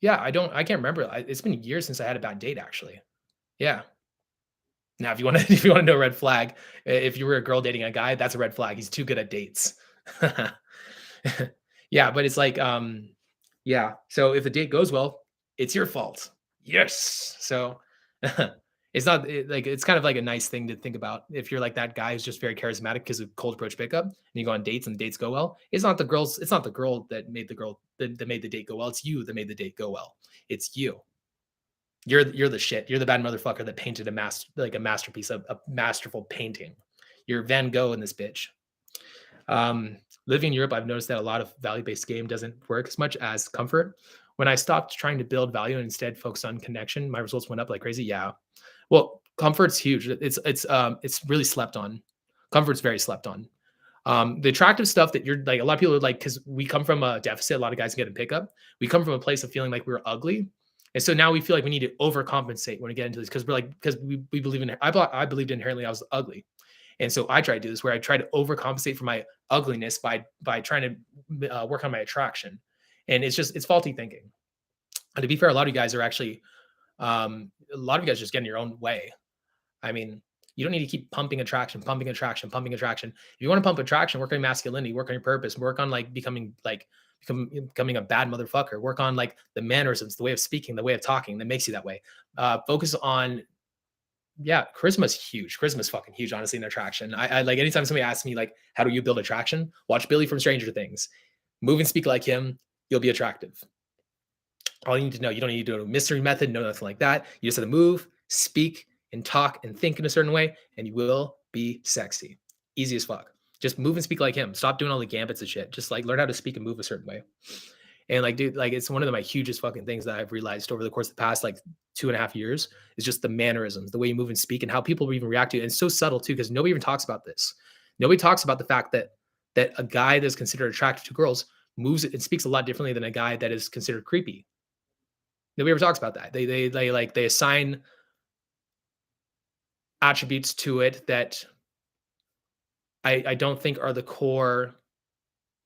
yeah, I don't. I can't remember. It's been years since I had a bad date. Actually, yeah. Now, if you want to, if you want to know a red flag, if you were a girl dating a guy, that's a red flag. He's too good at dates. Yeah, but it's like, yeah. So if the date goes well, it's your fault. Yes. So it's not like it's kind of like a nice thing to think about. If you're like that guy who's just very charismatic because of cold approach pickup, and you go on dates and the dates go well, it's not the girl that made the girl that made the date go well. It's you that made the date go well. It's you. You're the shit. You're the bad motherfucker that painted a masterpiece, a masterful painting. You're Van Gogh in this bitch. Um, Living in Europe, I've noticed that a lot of value-based game doesn't work as much as comfort. When I stopped trying to build value and instead focus on connection, my results went up like crazy. Yeah. Well, comfort's huge. It's really slept on. Comfort's very slept on. The attractive stuff that you're like, a lot of people are like, because we come from a deficit, a lot of guys get in pickup. We come from a place of feeling like we're ugly. And so now we feel like we need to overcompensate when we get into this because we're like, because we believe in, I believed inherently I was ugly. And so I try to do this where I try to overcompensate for my ugliness by trying to work on my attraction. And it's faulty thinking. And to be fair, a lot of you guys are actually, a lot of you guys just get in your own way. I mean, you don't need to keep pumping attraction, pumping attraction, pumping attraction. If you want to pump attraction, work on your masculinity, work on your purpose, work on like becoming a bad motherfucker. Work on like the mannerisms, the way of speaking, the way of talking that makes you that way. Focus on yeah, charisma's huge. Charisma's fucking huge, honestly, in attraction. I like anytime somebody asks me like, how do you build attraction? Watch Billy from Stranger Things. Move and speak like him, you'll be attractive. All you need to know, you don't need to do a mystery method, no nothing like that. You just have to move, speak, and talk and think in a certain way, and you will be sexy. Easy as fuck. Just move and speak like him. Stop doing all the gambits and shit. Just like learn how to speak and move a certain way. And like, dude, like it's one of my hugest fucking things that I've realized over the course of the past like 2.5 years is just the mannerisms, the way you move and speak, and how people even react to it. And it's so subtle too, because nobody even talks about this. Nobody talks about the fact that a guy that's considered attractive to girls moves and speaks a lot differently than a guy that is considered creepy. Nobody ever talks about that. They assign attributes to it that I don't think are the core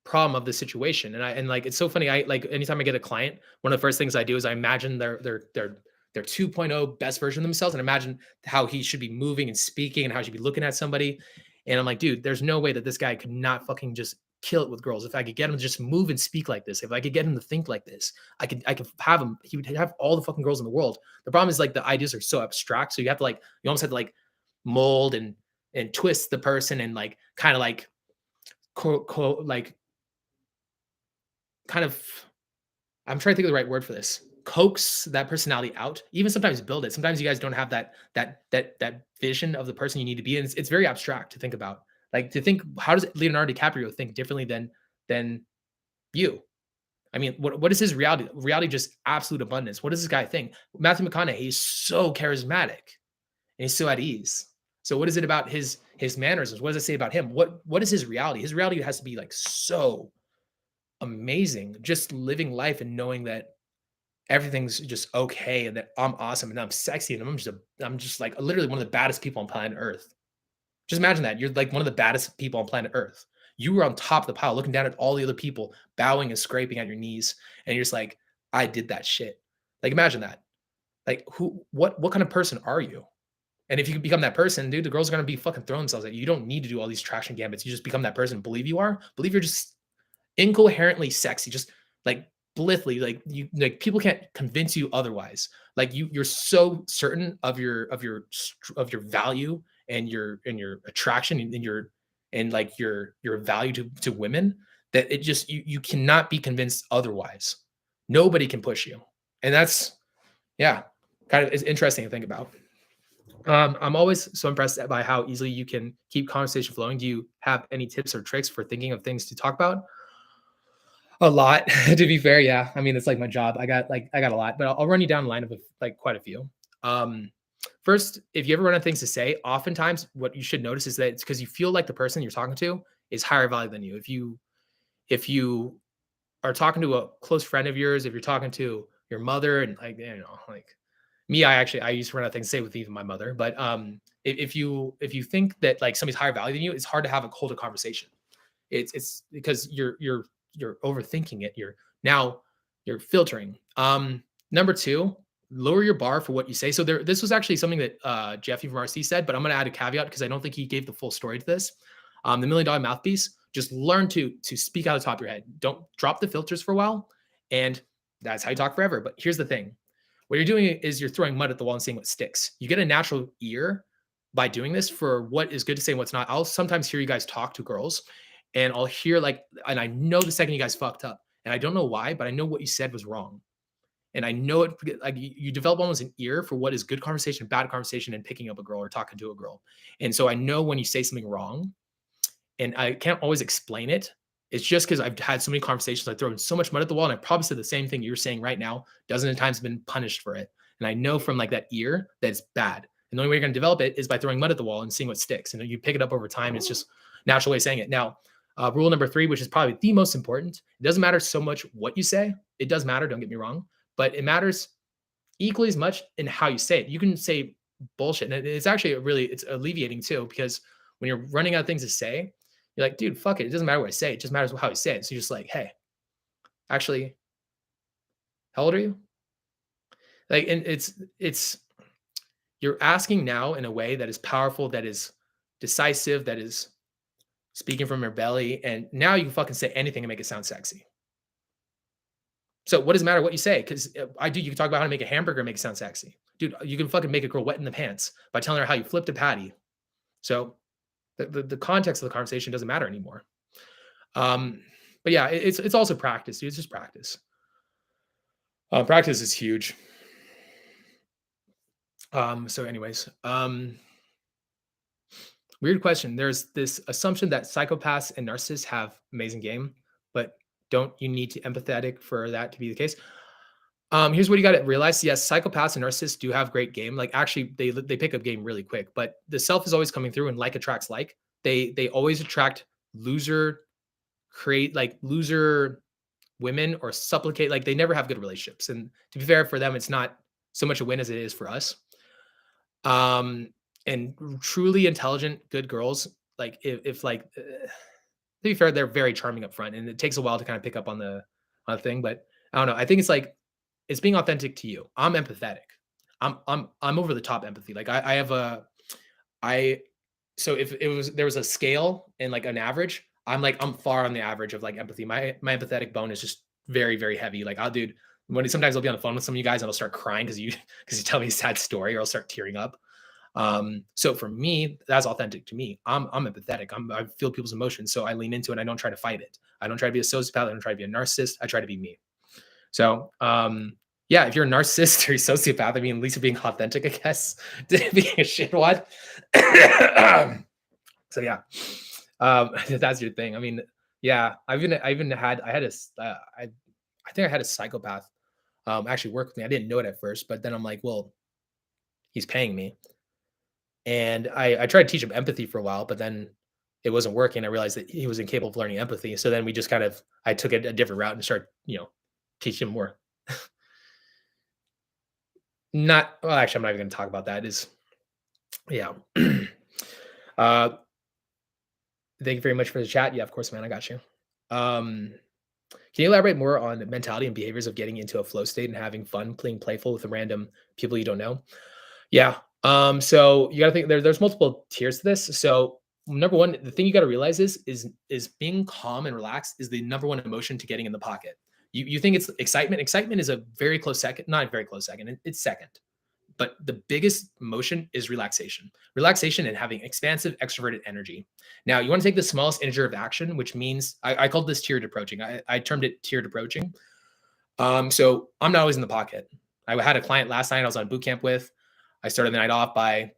problem of the situation. And like it's so funny. I like anytime I get a client, one of the first things I do is I imagine their 2.0 best version of themselves and imagine how he should be moving and speaking and how he should be looking at somebody. And I'm like, dude, there's no way that this guy could not fucking just kill it with girls. If I could get him to just move and speak like this, if I could get him to think like this, I could have him, he would have all the fucking girls in the world. The problem is like the ideas are so abstract. So you have to like, you almost have to like mold and twist the person and like kind of like like kind of I'm trying to think of the right word for this. Coax that personality out, even sometimes build it. Sometimes you guys don't have that vision of the person you need to be, and it's very abstract to think about. Like to think, how does Leonardo DiCaprio think differently than you? I mean, what is his reality? Reality just absolute abundance. What does this guy think? Matthew McConaughey is so charismatic and he's so at ease. So what is it about his mannerisms? What does it say about him? What is his reality? His reality has to be like so amazing. Just living life and knowing that everything's just okay and that I'm awesome and I'm sexy and I'm just like literally one of the baddest people on planet Earth. Just imagine that. You're like one of the baddest people on planet Earth. You were on top of the pile looking down at all the other people bowing and scraping at your knees and you're just like, I did that shit. Like imagine that. Like what kind of person are you? And if you become that person, dude, the girls are gonna be fucking throwing themselves at you. You don't need to do all these traction gambits. You just become that person. Believe you are. Believe you're just incoherently sexy, just like blithely, like you like people can't convince you otherwise. Like you're so certain of your value and your attraction and your and like your value to women that it just you cannot be convinced otherwise. Nobody can push you. And that's yeah, kind of is interesting to think about. I'm always so impressed by how easily you can keep conversation flowing. Do you have any tips or tricks for thinking of things to talk about? A lot, to be fair, yeah. I mean, it's like my job. I got a lot, but I'll run you down the line of like quite a few. Um, First, if you ever run out of things to say, oftentimes what you should notice is that it's because you feel like the person you're talking to is higher value than you. If you are talking to a close friend of yours, if you're talking to your mother and like like me, I used to run out of things to say with even my mother. But if you think that like somebody's higher value than you, it's hard to hold a conversation. It's because you're overthinking it. You're now you're filtering. Number two, lower your bar for what you say. So this was actually something that Jeffy from RC said, but I'm going to add a caveat because I don't think he gave the full story to this. The $1 million mouthpiece. Just learn to speak out of the top of your head. Don't drop the filters for a while, and that's how you talk forever. But here's the thing: what you're doing is you're throwing mud at the wall and seeing what sticks. You get a natural ear by doing this for what is good to say and what's not. I'll sometimes hear you guys talk to girls, and I'll hear like, and I know the second you guys fucked up, and I don't know why, but I know what you said was wrong. And I know it, like you develop almost an ear for what is good conversation, bad conversation, and picking up a girl or talking to a girl. And so I know when you say something wrong, and I can't always explain it. It's just because I've had so many conversations. I throw in so much mud at the wall, and I probably said the same thing you're saying right now. Dozens of times been punished for it. And I know from like that ear that it's bad. And the only way you're going to develop it is by throwing mud at the wall and seeing what sticks. And you pick it up over time. It's just natural way of saying it. Now, rule number 3, which is probably the most important. It doesn't matter so much what you say. It does matter. Don't get me wrong, but it matters equally as much in how you say it. You can say bullshit, and it's actually it's alleviating too, because when you're running out of things to say, you're like, dude, fuck it. It doesn't matter what I say. It just matters how I say it. So you're just like, hey, actually, how old are you? Like, and it's you're asking now in a way that is powerful, that is decisive, that is speaking from your belly, and now you can fucking say anything and make it sound sexy. So what does it matter what you say? Because you can talk about how to make a hamburger and make it sound sexy. Dude, you can fucking make a girl wet in the pants by telling her how you flipped a patty. So the context of the conversation doesn't matter anymore. But yeah, it's also practice, dude. It's just practice. Practice is huge. So anyways, weird question. There's this assumption that psychopaths and narcissists have amazing game, but don't you need to empathetic for that to be the case? Here's what you got to realize. Yes, psychopaths and narcissists do have great game. Like actually, they pick up game really quick. But the self is always coming through, and like attracts like. They always attract loser, loser women or supplicate. Like they never have good relationships. And to be fair, for them, it's not so much a win as it is for us. And truly intelligent, good girls, like if to be fair, they're very charming up front, and it takes a while to kind of pick up on the thing. But I don't know. I think it's being authentic to you. I'm empathetic. I'm over the top empathy. Like I have a I so if there was a scale and like an average, I'm far on the average of like empathy. My empathetic bone is just very, very heavy. Like dude, sometimes I'll be on the phone with some of you guys and I'll start crying because you tell me a sad story, or I'll start tearing up. So for me, that's authentic to me. I'm empathetic. I feel people's emotions, so I lean into it. I don't try to fight it. I don't try to be a sociopath. I don't try to be a narcissist. I try to be me. So, yeah, if you're a narcissist or a sociopath, I mean, at least you're being authentic, I guess, being a shitwad. So yeah, that's your thing. I mean, yeah, I think I had a psychopath actually work with me. I didn't know it at first, but then I'm like, well, he's paying me. And I tried to teach him empathy for a while, but then it wasn't working. I realized that he was incapable of learning empathy. So then we just I took it a different route and started, teaching him more. Actually, I'm not even going to talk about that. Yeah. Thank you very much for the chat. Yeah, of course, man. I got you. Can you elaborate more on the mentality and behaviors of getting into a flow state and having fun, playing playful with random people you don't know? Yeah. So you got to think there's multiple tiers to this. So number one, the thing you got to realize is being calm and relaxed is the number one emotion to getting in the pocket. You think it's excitement. Excitement is a very close second, not a very close second. It's second. But the biggest emotion is relaxation. Relaxation and having expansive, extroverted energy. Now, you want to take the smallest integer of action, which means I called this tiered approaching. I termed it tiered approaching. So I'm not always in the pocket. I had a client last night I was on boot camp with. I started the night off by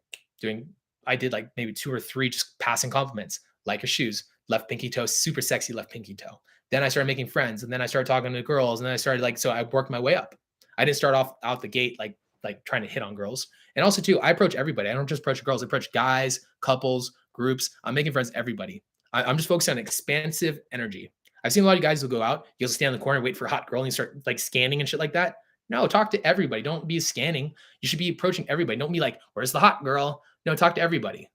I did like maybe 2 or 3 just passing compliments, like your shoes, left pinky toe, super sexy left pinky toe. Then I started making friends, and then I started talking to girls, and then I started so I worked my way up. I didn't start off out the gate like trying to hit on girls. And also too, I approach everybody. I don't just approach girls. I approach guys, couples, groups. I'm making friends with everybody. I'm just focused on expansive energy. I've seen a lot of guys who go out, you'll stand in the corner, wait for a hot girl, and you start scanning and shit like that. No, talk to everybody. Don't be scanning. You should be approaching everybody. Don't be like, where's the hot girl? No, talk to everybody.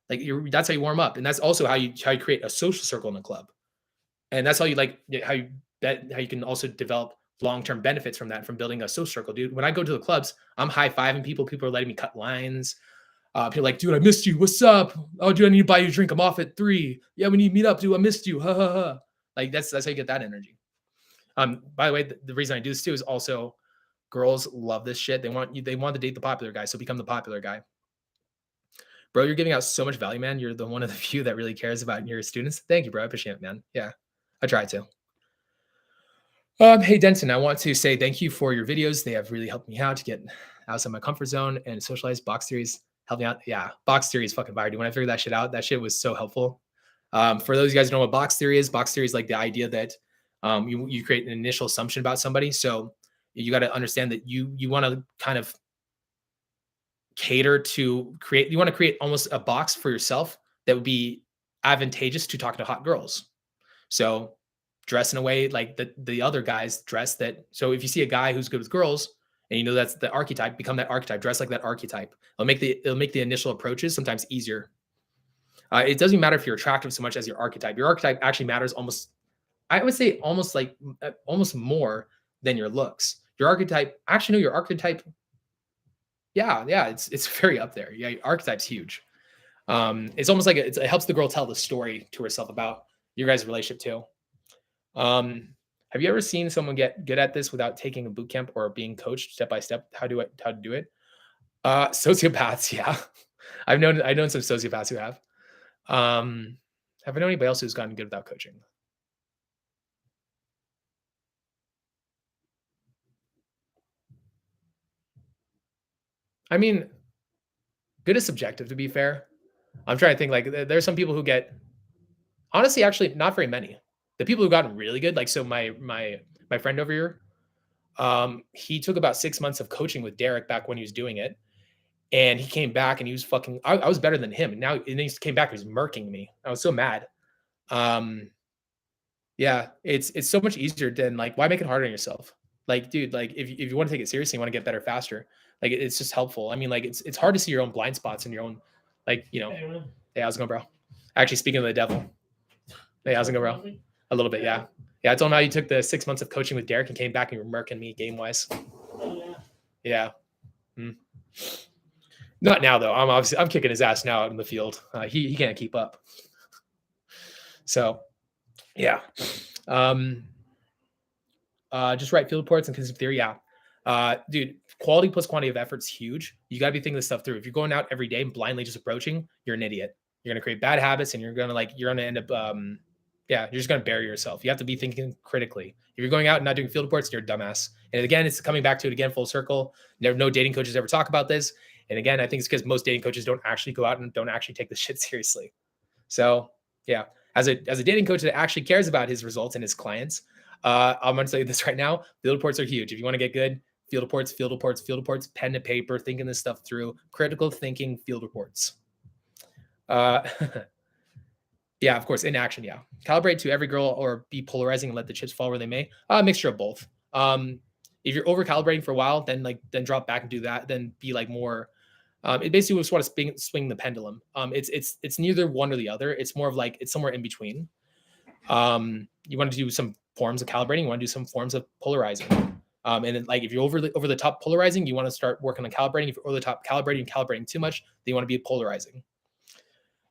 That's how you warm up. And that's also how you create a social circle in a club. And that's how you how you can also develop long-term benefits from that, from building a social circle, dude. When I go to the clubs, I'm high-fiving people. People are letting me cut lines. People are like, dude, I missed you. What's up? Oh, dude, I need to buy you a drink. I'm off at 3. Yeah, we need to meet up, dude. I missed you. Ha ha ha. Like that's how you get that energy. By the way, the reason I do this too is also girls love this shit. They want you, they want to date the popular guy, so become the popular guy. Bro, you're giving out so much value, man. You're the one of the few that really cares about your students. Thank you, bro. I appreciate it, man. Yeah, I try to. Hey Denton, I want to say thank you for your videos. They have really helped me out to get outside my comfort zone and socialize. Box theories help me out. Yeah, box theory is fucking fire, dude. When I figured that shit out, that shit was so helpful. For those of you guys who know what box theory is like the idea that you create an initial assumption about somebody. So you got to understand that you want to kind of cater to create. You want to create almost a box for yourself that would be advantageous to talking to hot girls. So dress in a way like the other guys dress that. So if you see a guy who's good with girls and you know that's the archetype, become that archetype, dress like that archetype. It'll make the initial approaches sometimes easier. It doesn't matter if you're attractive so much as your archetype. Your archetype actually matters almost, I would say almost like almost more than your looks. Your archetype, actually no, your archetype, yeah, it's very up there. Yeah, your archetype's huge. It's almost like it helps the girl tell the story to herself about your guys' relationship too. Have you ever seen someone get good at this without taking a boot camp or being coached step by step? How to do it? Sociopaths, yeah. I've known some sociopaths who have. Um, have I known anybody else who's gotten good without coaching? I mean, good is subjective to be fair. I'm trying to think like there's some people who get honestly actually not very many. The people who gotten really good, like so my friend over here, he took about 6 months of coaching with Derek back when he was doing it. And he came back and he was fucking I was better than him. And now and then he came back, he was murking me. I was so mad. Um, yeah, it's so much easier than like why make it harder on yourself? Like, dude, like if you want to take it seriously, you want to get better faster. Like it's just helpful. I mean, like it's hard to see your own blind spots and your own like, you know, hey, how's it going, bro? Actually, speaking of the devil, hey, how's it going, bro? A little bit, yeah. Yeah, I told him how you took the 6 months of coaching with Derek and came back and you were murking me game wise. Yeah. Mm. Not now though. I'm kicking his ass now out in the field. He can't keep up. So yeah. Um, just write field reports and consider theory. Yeah. Dude, quality plus quantity of effort's huge. You got to be thinking this stuff through. If you're going out every day and blindly just approaching, you're an idiot. You're gonna create bad habits, and you're gonna end up, yeah, you're just gonna bury yourself. You have to be thinking critically. If you're going out and not doing field reports, you're a dumbass. And again, it's coming back to it again, full circle. No dating coaches ever talk about this. And again, I think it's because most dating coaches don't actually go out and don't actually take this shit seriously. So yeah, as a dating coach that actually cares about his results and his clients, I'm going to tell you this right now. Field reports are huge. If you want to get good, field reports, pen to paper, thinking this stuff through, critical thinking, field reports. Uh, yeah, of course, in action. Yeah, calibrate to every girl or be polarizing and let the chips fall where they may. A mixture of both. If you're over calibrating for a while, then drop back and do that. Then be like more. It basically just want to swing the pendulum. It's neither one or the other. It's more of like it's somewhere in between. You want to do some forms of calibrating. You want to do some forms of polarizing. And then, like if you're over the top polarizing, you want to start working on calibrating. If you're over the top calibrating too much, then you want to be polarizing.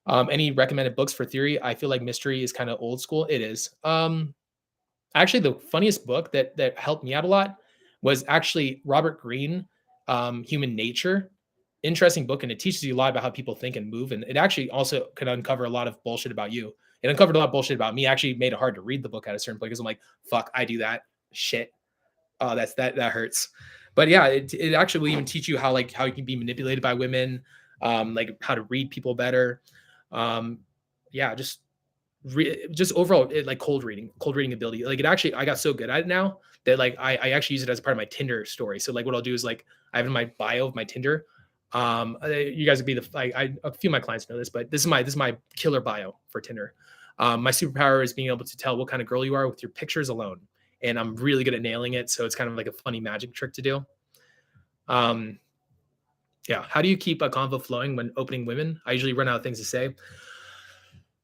Any recommended books for theory? I feel like mystery is kind of old school. It is. Actually, the funniest book that helped me out a lot was actually Robert Greene, Human Nature. Interesting book, and it teaches you a lot about how people think and move. And it actually also could uncover a lot of bullshit about you. It uncovered a lot of bullshit about me. Actually, made it hard to read the book at a certain point because I'm like, fuck, I do that shit. Oh, that hurts. But yeah, it actually will even teach you how you can be manipulated by women, like how to read people better. Yeah, just overall like cold reading ability. Like it actually, I got so good at it now that like I actually use it as part of my Tinder story. So like what I'll do is like I have in my bio of my Tinder. You guys would be a few of my clients know this, but this is my killer bio for Tinder. My superpower is being able to tell what kind of girl you are with your pictures alone, and I'm really good at nailing it. So it's kind of like a funny magic trick to do. Yeah. How do you keep a convo flowing when opening women? I usually run out of things to say.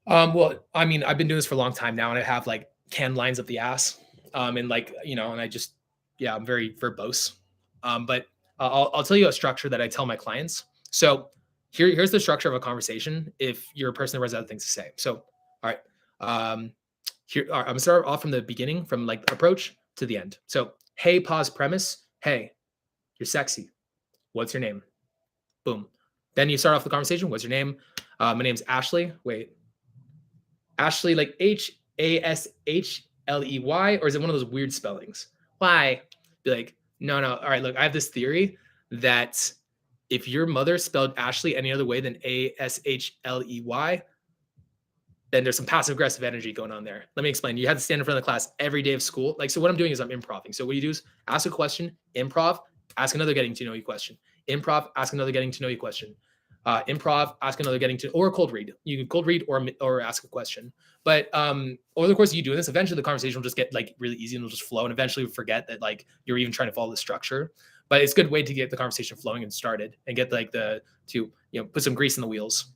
Well, I mean, I've been doing this for a long time now, and I have like canned lines up the ass. And like, and I just yeah, I'm very verbose. But I'll tell you a structure that I tell my clients. So here's the structure of a conversation if you're a person that runs out of things to say. So, all right. Um, I'm gonna start off from the beginning, from like approach to the end. So, hey, pause premise. Hey, you're sexy. What's your name? Boom. Then you start off the conversation. What's your name? My name's Ashley. Wait, Ashley, like Hashley, or is it one of those weird spellings? Why? Be like, no, no. All right, look, I have this theory that if your mother spelled Ashley any other way than Ashley, then there's some passive aggressive energy going on there. Let me explain. You have to stand in front of the class every day of school. Like, so what I'm doing is I'm improving. So what you do is ask a question, improv, ask another getting to know you question, improv, ask another getting to know you question, improv, ask another getting to, or a cold read. You can cold read or ask a question. But over the course of you doing this, eventually the conversation will just get like really easy and it'll just flow. And eventually we forget that like you're even trying to follow the structure. But it's a good way to get the conversation flowing and started and get like to put some grease in the wheels.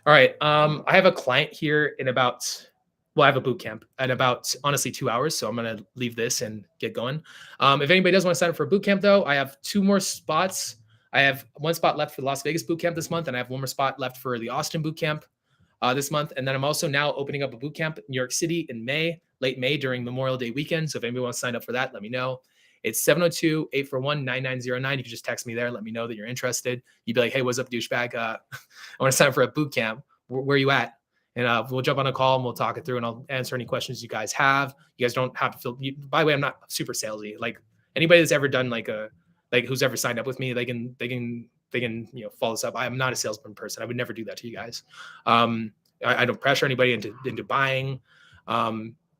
All right. I have a client here in about, well, I have a boot camp in about honestly 2 hours. So I'm going to leave this and get going. If anybody does want to sign up for a boot camp, though, I have 2 more spots. I have one spot left for the Las Vegas boot camp this month, and I have one more spot left for the Austin boot camp this month. And then I'm also now opening up a boot camp in New York City in May, late May during Memorial Day weekend. So if anybody wants to sign up for that, let me know. It's 702-841-9909. You can just text me there. Let me know that you're interested. You'd be like, hey, what's up, douchebag? I want to sign up for a boot camp. Where are you at? And we'll jump on a call and we'll talk it through and I'll answer any questions you guys have. You guys don't have to feel, by the way, I'm not super salesy. Like anybody that's ever done like who's ever signed up with me, they can follow this up. I'm not a salesman person. I would never do that to you guys. I don't pressure anybody into buying.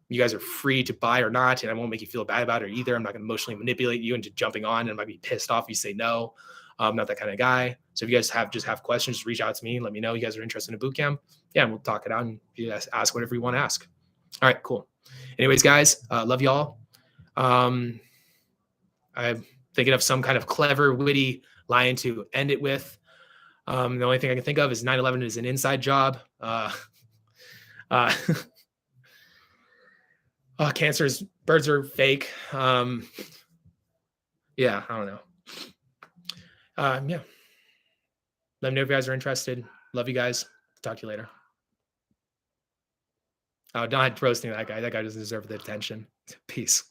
You guys are free to buy or not, and I won't make you feel bad about it either. I'm not going to emotionally manipulate you into jumping on, and I might be pissed off if you say no. I'm not that kind of guy. So if you guys have questions, just reach out to me. Let me know you guys are interested in a boot camp. Yeah, and we'll talk it out, and you guys ask whatever you want to ask. All right, cool. Anyways, guys, love y'all. I'm thinking of some kind of clever, witty line to end it with. The only thing I can think of is 9/11 is an inside job. Cancers, birds are fake. Yeah, I don't know. Yeah. Let me know if you guys are interested. Love you guys. Talk to you later. Oh, not roasting that guy. That guy doesn't deserve the attention. Peace.